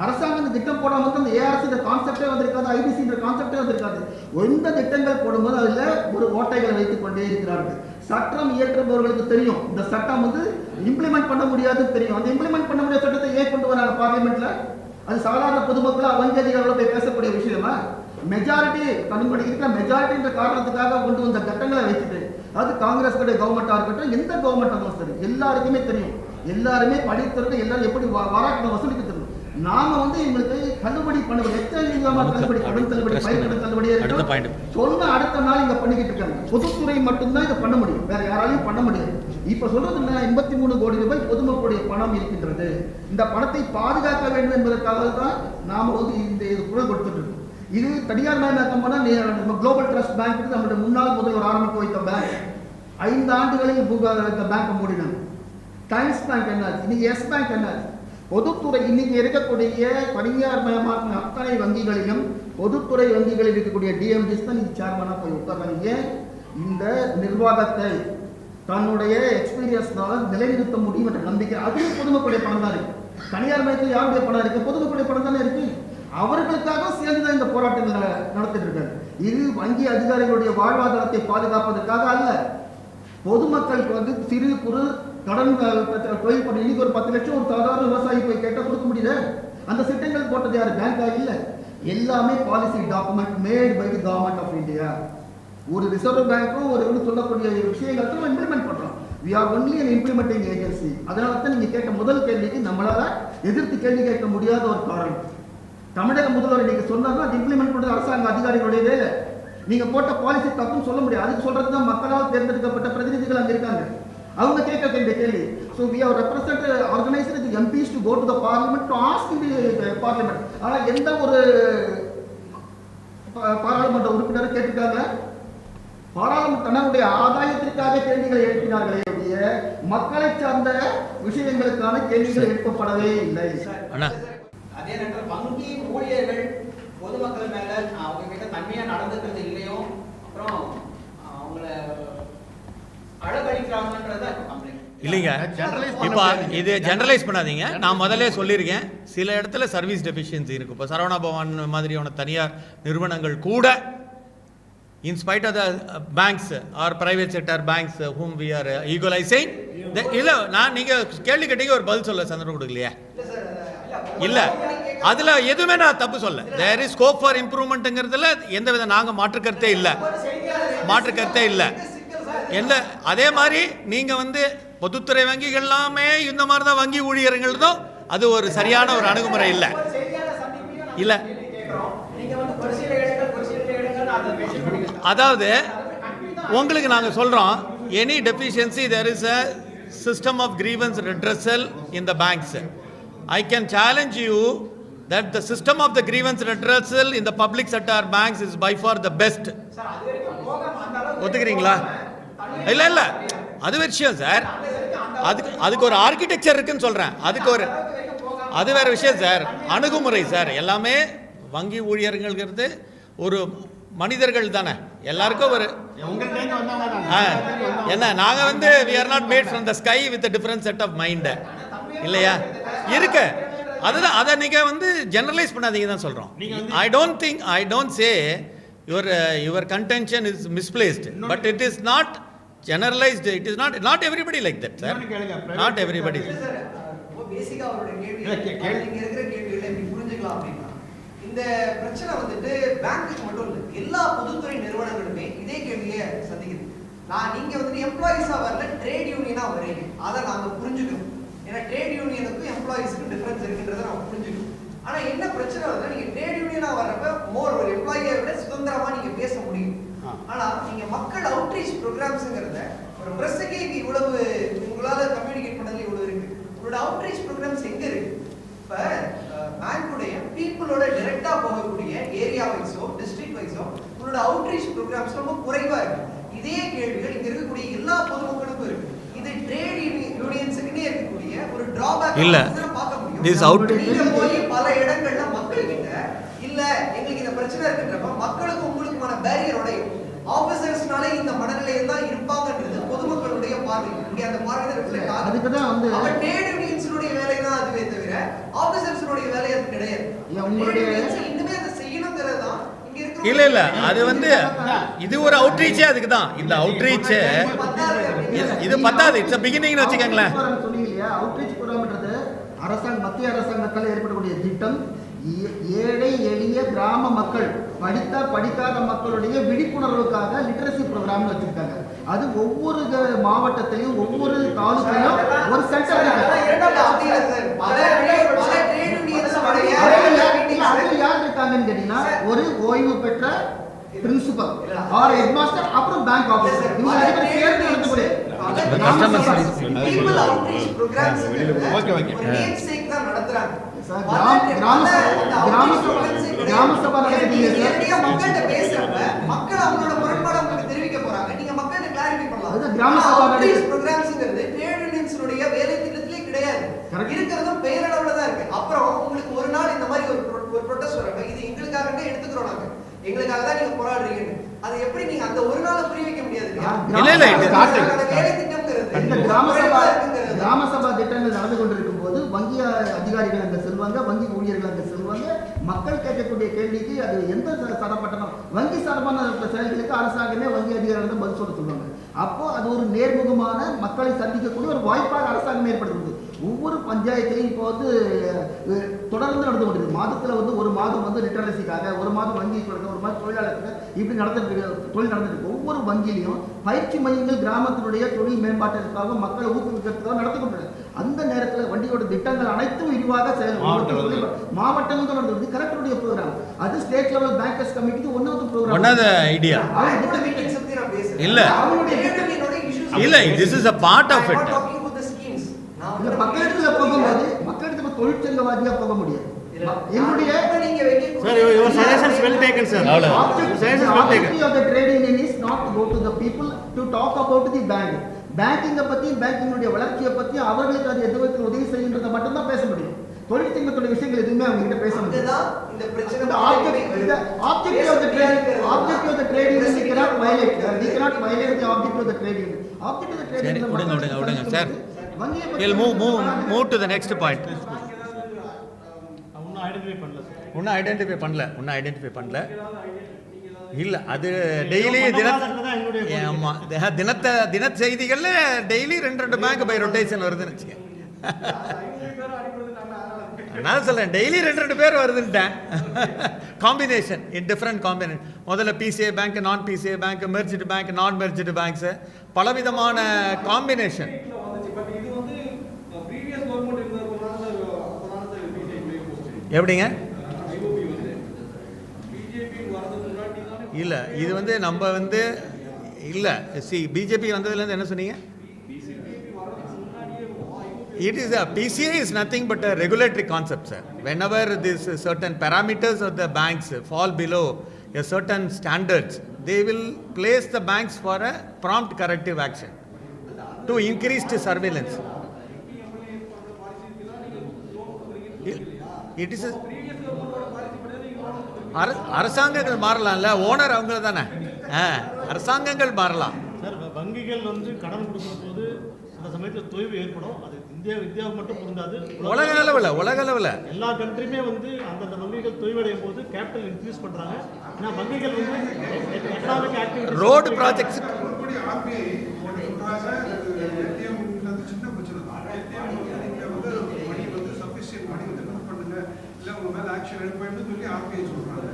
அரசாங்கம் திட்டம் போடாம அந்த ஏஆர்சி கான்செப்டே வந்திருக்காது, ஐடிசி கான்செப்டே வந்திருக்காது. எந்த திட்டங்கள் போடும்போது அதுல ஒரு ஓட்டைகளை வைத்துக் கொண்டே இருக்கிறார்கள். சட்டம் இயற்றுபவர்களுக்கு தெரியும் இந்த சட்டம் இம்ப்ளிமெண்ட் பண்ண முடியாதுன்னு தெரியும். அந்த இம்ப்ளிமெண்ட் பண்ண முடியாத சட்டத்தை ஏன் கொண்டு வராங்க பார்லிமெண்ட்ல? அது சாதாரண பொதுமக்களா வங்கி அதிகாரிகளோட போய் பேசக்கூடிய விஷயமா? மெஜாரிட்டி தன்னுடைய இருக்கிற மெஜாரிட்டின்ற காரணத்துக்காக கொண்டு வந்த சட்டங்களை வச்சுட்டு அது காங்கிரஸ் கவர்மெண்டா இருக்கட்டும், எந்த கவர்மெண்ட் சரி, எல்லாருக்குமே தெரியும். எல்லாருமே படித்திருக்கு, எல்லாரும் எப்படி வாராக்கணும் வசூலிக்க தெரியும். நாம எங்களுக்கு தள்ளுபடி பண்ணுவது தள்ளுபடி, கடன் தள்ளுபடி, பயிர்க்கடன் தள்ளுபடியே சொன்ன அடுத்த நாள் இங்க பண்ணிக்கிட்டு இருக்காங்க. பொதுத்துறை மட்டும்தான் இதை பண்ண முடியும், வேற யாராலையும் பண்ண முடியாது. இப்ப சொல்றது 83 கோடி ரூபாய் பொதுமக்களுடைய பணம் இருக்கின்றது. இந்த பணத்தை பாதுகாக்க வேண்டும் என்பதற்காக தான் நாம இந்த குரல் கொடுத்துட்டு இருக்கோம். இது தனியார் மயமாக்கம் பண்ணா குளோபல் ட்ரஸ்ட் பேங்க் நம்மளுடைய முன்னாள் முதல்வர் ஆரம்பித்து வைத்த பேங்க் 5 ஆண்டுகளில் இந்த பேங்கை மூடினாங்க. டைம்ஸ் பேங்க் என்னாச்சு? இன்னைக்கு எஸ் பேங்க் என்னாச்சு? பொதுத்துறை இன்னைக்கு இருக்கக்கூடிய தனியார் மயமாக்கும் அத்தனை வங்கிகளிலும் பொதுத்துறை வங்கிகளில் இருக்கக்கூடிய டிஎம்டிஸ் தான் நீங்க சேர்மனா போய் உட்கார்றாங்க. ஏன்? இந்த நிர்வாகத்தை தன்னுடைய எக்ஸ்பீரியன்ஸ்னால நிலைநிறுத்த முடியும் என்ற நம்பிக்கை. அதுவும் பொதுமக்களுடைய பணம் தான் இருக்கு. தனியார் மயத்தில் யாருடைய பணம் இருக்கு? பொதுமக்களுடைய பணம் தானே இருக்கு. அவர்களுக்காக சேர்ந்துதான் இந்த போராட்டங்களை நடத்திட்டு இருக்காங்க. இது வங்கி அதிகாரிகளுடைய வாழ்வாதாரத்தை பாதுகாப்பதற்காக அல்ல. பொதுமக்களுக்கு சிறு குறு கடன் தொழில் பண்ண இன்னைக்கு ஒரு 10 லட்சம் ஒரு சாதாரண விவசாயி போய் கேட்டால் கொடுக்க முடியல. அந்த திட்டங்கள் போட்டது யாரு? பேங்கா? இல்ல. எல்லாமே policy document made by the government of India. ஒரு ரிசர்வ் பேங்க்கும் ஒரு சொல்லக்கூடிய விஷயங்களை நம்ம இம்ப்ளிமெண்ட் பண்றோம். we are only an implementing agency. அதனால தான் நீங்க கேட்ட முதல் கேள்விக்கு நம்மளால எதிர்த்து கேள்வி கேட்க முடியாத ஒரு காரணம். தமிழக முதல்வர் நீங்க சொன்னாங்க அது இம்ப்ளிமெண்ட் பண்றது அரசாங்க அதிகாரிகளுடைய வேலை. நீங்க போட்ட பாலிசி தப்புன்னு சொல்ல முடியாது. அதுக்கு சொல்றதுதான் மக்களால் தேர்ந்தெடுக்கப்பட்ட பிரதிநிதிகள் அங்க இருக்காங்க. அவங்க கேட்க வேண்டிய கேள்வி. So we have represented organized the MPs to go to the parliament to ask in the parliament. ஆனா எந்த ஒரு பாராளுமன்ற உறுப்பினர் கேட்டிருக்காங்க? பாராளுமன்ற தன்னுடைய ஆதாயத்திற்காக கேள்விகளை எழுப்பினார்களே ஒழிய மக்களை சார்ந்த விஷயங்களுக்கான கேள்விகள் எழுப்பப்படவே இல்லை. அதே நேரத்தில் வங்கி ஊழியர்கள் பொதுமக்கள் மேல அவங்க கிட்ட தன்மையா நடந்துக்கிறது இல்லையோ, அப்புறம் அவங்கள அழகழிக்க அடிக்கிறாங்கன்றத கம்ப்ளைண்ட். இல்லைங்க, இப்போ இது ஜெனரலைஸ் பண்ணாதீங்க. நான் முதல்ல சொல்லியிருக்கேன், சில இடத்துல சர்வீஸ் டெஃபிஷியன்சி இருக்குது. இப்போ சரவணா பவன் மாதிரியான தனியார் நிறுவனங்கள் கூட in spite of the banks are private sector banks whom we are equalizing, இல்லை நான் நீங்கள் கேள்வி கேட்டீங்க, ஒரு பதில் சொல்ல சந்தர்ப்பம் கொடுக்கலையே. இல்லை, அதில் எதுவுமே நான் தப்பு சொல்ல. தேர் இஸ் ஸ்கோப் ஃபார் இம்ப்ரூவ்மெண்ட்டுங்கிறதுல எந்த வித நாங்கள் மாற்றுக்கருத்தே இல்லை. எந்த அதே மாதிரி நீங்கள் வந்து பொதுத்துறை வங்கிகள் எல்லாமே இந்த மாதிரி தான் வங்கி ஊழியர்கள்தான், அது ஒரு சரியான ஒரு அணுகுமுறை இல்லை. அதாவது உங்களுக்கு நாங்கள் சொல்கிறோம், any deficiency there is a system of grievance redressal in the banks. I can challenge you that the system of the grievance redressal in the public sector banks is by far the best. ஒத்துக்கிறீங்களா? இல்லை அது விஷயம் sir. அதுக்கு ஒரு architecture இருக்குன்னு சொல்கிறேன். அது வேற விஷயம் சார். அணுகுமுறை சார். எல்லாமே வங்கி ஊழியர்கள்ங்கிறது ஒரு மனிதர்கள் தானே, எல்லாருக்கும் ஒரு என்ன, நாங்கள் வந்து we are not made from the sky with a different set of mind இல்லையா இருக்கு. அதுதான், அதை நீங்கள் வந்து ஜெனரலைஸ் பண்ணாதீங்க தான் சொல்கிறோம். I don't say your contention is misplaced, but it is not generalized. It is not everybody like that, sir. Not everybody. பேசிக்கா அவரோட கேள்வி இங்க இருக்கிற கேள்விகளை எப்படி புரிஞ்சுக்கலாம் அப்படின்னா, இந்த பிரச்சனை வந்துட்டு பேங்க்குக்கு மட்டும் இல்லை, எல்லா பொதுத்துறை நிறுவனங்களுமே இதே கேள்வியை சந்திக்குது. நீங்க வந்துட்டு எம்ப்ளாயிஸா வரல, ட்ரேட் யூனியனா வரீங்க, அதை நாங்க புரிஞ்சுக்கணும். ஏன்னா ட்ரேட் யூனியனுக்கும் எம்ப்ளாயிஸ்க்கும் டிஃபரன்ஸ் இருக்குன்றதை நம்ம புரிஞ்சுக்கணும். ஆனா என்ன பிரச்சனை வருதுன்னா, நீங்க ட்ரேட் யூனியனா வர்றப்ப மோர் ஒரு எம்ப்ளாயியை விட சுதந்திரமா நீங்க பேச முடியும். ஆனா நீங்க மக்கள் அவுட்ரீச் ப்ரோக்ராம்ஸ்ங்கிறத ஒரு பிரஸ்ஸுக்கே இவ்வளவு உங்களால கம்யூனிகேட் பண்ணதுல இவ்வளவு இருக்கு. உங்களோட அவுட்ரீச் ப்ரோக்ராம்ஸ் எங்க இருக்கு? இப்ப பேங்க்குடைய பீப்புளோட டைரக்டா போகக்கூடிய ஏரியா வைஸோ டிஸ்ட்ரிக்ட் வைஸோ உங்களோட அவுட்ரீச் ப்ரோக்ராம்ஸ் ரொம்ப குறைவா இருக்கு. இதே கேள்விகள் இங்க இருக்கக்கூடிய எல்லா பொதுமக்களுக்கும் இருக்கு. இது ட்ரேட் யூனியன்ஸுக்குன்னே இருக்கக்கூடிய ஒரு டிராபேக் இல்ல. பார்க்க முடியும். நீங்க போய் பல இடங்கள்ல மக்கள் கிட்ட இல்ல எங்களுக்கு இந்த பிரச்சனை இருக்குன்றப்ப மக்களுக்கு உங்களுக்குமான பேரியர் உடையும். ஆபீசர்ஸ்னாலே இந்த மனநிலையில் தான் இருப்பாங்கன்றது பொதுமக்களுடைய பார்வை. இங்க அந்த பார்வை ரிஃப்ளெக்ட் ஆகுது. அதுக்கு தான் வந்து ட்ரேட் யூனியன்ஸுடைய வேலை தான் அதுவே தவிர ஆபீசர்ஸ்னுடைய வேலை அது கிடையாது. உங்களுடைய இன்னுமே அதை செய்யணுங்கிறது தான் இங்க இருக்கு. இல்ல அது வந்து இது ஒரு அவுட்ரீச்சே. அதுக்கு தான் இந்த அவுட்ரீச். இது பத்தாது. இட்ஸ் பிகினிங்னு வச்சுக்கோங்களேன். சொன்னீங்க இல்லையா, அவுட்ரீச் ப்ரோக்ராம்ன்றது மத்திய அரசாங்கத்தால் ஏற்படக்கூடிய திட்டம். ஏழை எளிய கிராம மக்கள், படிக்காத மக்களுடைய விழிப்புணர்வுக்காக லிட்டரசி ப்ரோக்ராம் வச்சிருக்காங்க. அது ஒவ்வொரு மாவட்டத்திலையும் ஒவ்வொரு தாலுக்கையும் ஒரு சென்டர் யார் இருக்காங்கன்னு கேட்டீங்கன்னா, ஒரு ஓய்வு பெற்ற பிரின்சிபல் ஆர் ஹெட்மாஸ்டர், அப்புறம் பேங்க் ஆபீசர், இவங்க அனைவரும் சேர்ந்து நடத்தக்கூடிய கிராம சபா மக்கள்கிட்ட பேசுறப்ப மக்கள் அவங்களோட முரண்பாடு உங்களுக்கு தெரிவிக்க போறாங்க. நீங்க மக்கள்கிட்ட கிளாரிஃபை பண்ணலாம். கிராம சபா ப்ரோக்ராம்ஸ்ங்கிறது ட்ரேட் யூனியன்ஸ்னுடைய வேலை திட்டத்திலே கிடையாது. இருக்கிறதும் பெயரளவுல தான் இருக்கு. அப்புறம் உங்களுக்கு ஒரு நாள் இந்த மாதிரி ஒரு ப்ரொடெஸ்ட் வராங்க, இது எங்களுக்காக எடுத்துக்கிறோம், நாங்க எங்களுக்காக தான் நீங்க போராடுறீங்க. அதை எப்படி நீங்க அந்த ஒரு நாள புரிய வைக்க முடியாது? வேலை திட்டம்ங்கிறது கிராம சபா திட்டங்கள் நடந்து கொண்டிருக்கும் போது வங்கி அதிகாரிகள் அங்க செல்வாங்க, வங்கி ஊழியர்கள் அங்க செல்வாங்க. மக்கள் கேட்கக்கூடிய கேள்விக்கு அது எந்த சடப்பட்டனம் வங்கி சார்பான செயல்களுக்கு அரசாங்கமே வங்கி அதிகாரிகள் பதில் சொல்லுவாங்க. அப்போ அது ஒரு நேர்முகமான மக்களை சந்திக்கக்கூடிய ஒரு வாய்ப்பாக அரசாங்கம் ஏற்படுத்துது. ஒவ்வொரு பஞ்சாயத்திலையும் இப்போ வந்து தொடர்ந்து நடந்து கொண்டிருக்கு. மாதத்தில் வந்து ஒரு மாதம் வந்து லிட்டரசிக்காக, ஒரு மாதம் வங்கி கொடுக்க, ஒரு மாதம் தொழிலாளர்கள் இப்படி தொழில் நடந்துருக்கு. ஒவ்வொரு வங்கியிலையும் பயிற்சி மையங்கள் கிராமத்தினுடைய தொழில் மேம்பாட்டிற்காக மக்களை ஊக்குவிக்கிறதுக்காக நடத்தி கொண்டிருக்கு. அந்த நேரத்தில் வண்டியோட திட்டங்கள் அனைத்தும் விரிவாக செயல்படும். மாவட்டங்கள் தான் நடந்தது. கலெக்டருடைய ப்ரோக்ராம், அது ஸ்டேட் லெவல் பேங்கர்ஸ் கமிட்டிக்கு ஒன்னாவது ப்ரோக்ராம். ஐடியா இல்ல இல்ல, this is a part of it. இல்ல மக்களிடத்துல போகும்போது மக்களிடத்துல தொழிற்சங்கவாதியா போக முடியாது. என்னுடைய sir, your suggestions well taken, sir. objective of the trade union is not to go to the people to talk about the bank. பேங்கிங்கை பத்தி, பேங்கினுடைய வளர்ச்சியை பத்தி, அவர்களுக்கு அது எது விதத்தில் உதவி செய்யுன்றதை மட்டும் தான் பேச முடியும். தொழிற்சங்கத்துடைய விஷயங்கள் எதுவுமே அவங்க கிட்ட பேச முடியாது. Objective of the trade union cannot violate. They cannot violate the objective of the trade union. Optical சரி, ட்ரேடிங்ல விடுங்க சார். வங்கியை பத்தி We'll move to the next point. இன்னும் ஐடென்டிஃபை பண்ணல சார். இன்னும் ஐடென்டிஃபை பண்ணல இல்லை, அது டெய்லி ஆமாம், தின செய்திகளில் டெய்லி 2 பேங்க் பை ரொட்டேஷன் வருதுன்னு வச்சுக்கேன். நான் சொல்கிறேன் டெய்லி 2 பேர் வருதுன்ட்டேன். Combination different combination. முதல்ல PCI பேங்க், நான் PCI பேங்க், மெர்ஜ்டு பேங்க், நான் மெர்ஜ்டு பேங்க்ஸு, பலவிதமான காம்பினேஷன். பட் இது வந்து ப்ரீவியஸ் கவர்மெண்ட் இருந்ததுனால எப்படிங்க? ஐஓபி வந்து பிஜேபி வரதுக்கு முன்னாடி தானே இல்லை, இது வந்து நம்ம வந்து இல்லை பிஜேபி வந்ததுலேருந்து என்ன சொன்னீங்க? It is PCI is nothing but a regulatory concept, sir. Whenever this certain parameters of the banks fall below a certain standards, they will place the banks for a prompt corrective action to increase the surveillance. It is அரசாங்கங்கள் மாறலாம்ல, owner அவங்க தானே, அரசாங்கங்கள் மாறலாம். Sir, வங்கிகள் வந்து கடன் கொடுக்கும் போது அந்த சமயத்தில் தொய்வு ஏற்படும். அது இந்தியாவுக்கு மட்டும் பொருந்தாது, உலக அளவில் எல்லா கண்ட்ரியுமே வந்து அந்தந்த வங்கிகள் தொய்வடையும் போது கேபிட்டல் இன்க்ரீஸ் பண்றாங்க. ஏன்னா வங்கிகள் வந்து எக்கனாமிக் ஆக்டிவிட்டி ரோடு ப்ராஜெக்ட்ஸ் மறுபடியும் RBI ATM சின்ன பிரச்சனை தான். ATM நீங்க வந்து மணி வந்து சஃபிஷியன்ட் மணி வந்து என்ன பண்ணுங்க, இல்லை உங்க மேல ஆக்ஷன் எடுப்பேன்னு சொல்லி RBI சொல்றாங்க.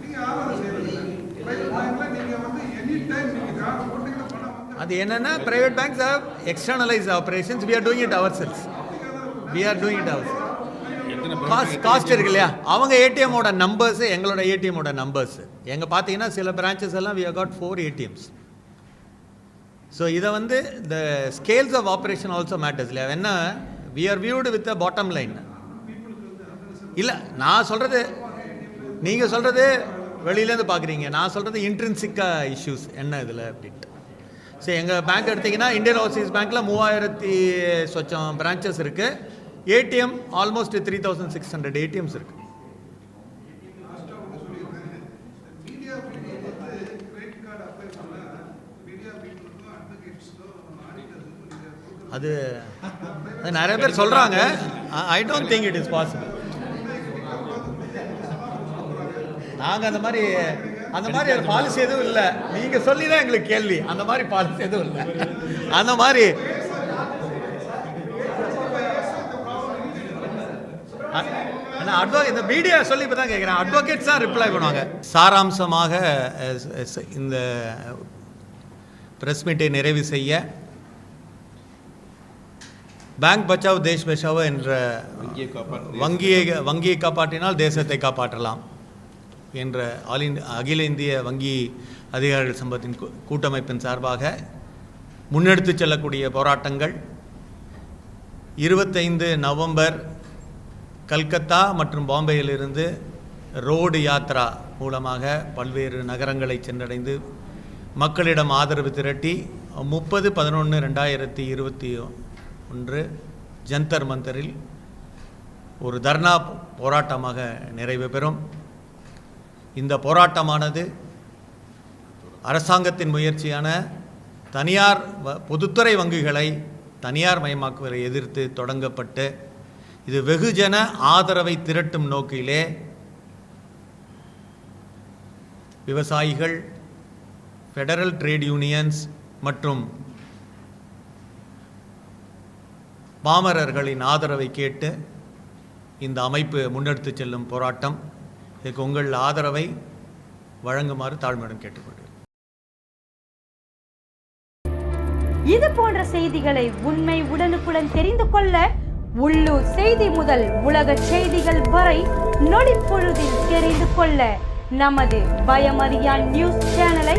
நீங்க யாரும் அதை செய்யறதில்லை. பிரைவேட் பேங்க்ல நீங்க வந்து எனி டைம் நீங்க கார்டு போட்டீங்கன்னா பணம் வந்து அது என்னன்னா private banks have externalized operations. We are doing it ourselves. Cost இருக்கு இல்லையா, அவங்க ஏடிஎம்மோட நம்பர்ஸ் எங்களோட ஏடிஎம்மோட நம்பர்ஸ். எங்க பார்த்தீங்கன்னா சில பிரான்ச்சஸ் எல்லாம் we have got 4 ATMs. So இதை வந்து the scales of operation also matters இல்லையா. என்ன we are viewed with the bottom line. இல்லை, நான் சொல்றது நீங்கள் சொல்றது வெளியிலேருந்து பார்க்குறீங்க, நான் சொல்றது இன்ட்ரின்சிக்காக இஷ்யூஸ் என்ன இதில் அப்படின்ட்டு. சரி, எங்கள் பேங்க் எடுத்திங்கன்னா இந்தியன் ஓவர்சீஸ் பேங்க்கில் 3000 சொச்சம் பிரான்ச்சஸ் இருக்குது. ஏடிஎம் ஆல்மோஸ்ட் 3600 ATMs இருக்குது. மீடியா பீப்புள் வந்து கிரெடிட் கார்டு அப்ளை பண்ணா மீடியா பீப்புளுக்கும் அட்வொகேட்ஸ்க்கும் ஆடிட்டர்ஸுக்கும் நீங்கள் அது நிறைய பேர் சொல்கிறாங்க. I don't think it is possible. நாங்கள் அந்த மாதிரி ஒரு பாலிசி எதுவும் இல்லை. நீங்கள் சொல்லி தான் எங்களுக்கு கேள்வி. அந்த மாதிரி பாலிசி எதுவும் இல்லை. அந்த மாதிரி இந்த மீடியா சொல்லி இப்போ தான் கேட்குறேன். அட்வொகேட்ஸ் தான் ரிப்ளை பண்ணுவாங்க. சாராம்சமாக இந்த பிரஸ் மீட்டை நிறைவு செய்ய பேங்க் பச்சாவ் தேஷ் பச்சாவோ என்ற வங்கியை காப்பாற்றினால் தேசத்தை காப்பாற்றலாம் என்ற அகில இந்திய வங்கி அதிகாரிகள் சங்கத்தின் கூட்டமைப்பின் சார்பாக முன்னெடுத்து செல்லக்கூடிய போராட்டங்கள் 25 நவம்பர் கல்கத்தா மற்றும் பாம்பேயிலிருந்து ரோடு யாத்ரா மூலமாக பல்வேறு நகரங்களை சென்றடைந்து மக்களிடம் ஆதரவு திரட்டி 30/11/2021 ஜந்தர் மந்தரில் ஒரு தர்ணா போராட்டமாக நிறைவு பெறும். இந்த போராட்டமானது அரசாங்கத்தின் முயற்சியான தனியார் பொதுத்துறை வங்கிகளை தனியார் மயமாக்குவதை எதிர்த்து தொடங்கப்பட்டு இது வெகுஜன ஆதரவை திரட்டும் நோக்கிலே விவசாயிகள், ஃபெடரல் ட்ரேட் யூனியன்ஸ் மற்றும் பாமரர்களின் ஆதரவை கேட்டு இந்த அமைப்பு முன்னெடுத்து செல்லும் போராட்டம். இதுக்கு உங்கள் ஆதரவை வழங்குமாறு தாழ்மையுடன் கேட்டுக்கொள்கிறேன். இது போன்ற செய்திகளை உடனுக்குடன் தெரிந்து கொள்ள உள்ளூர் செய்தி முதல் உலக செய்திகள் வரை நொடிப்பொழுதில் தெரிந்து கொள்ள நமது பயமறியான் நியூஸ் சேனலை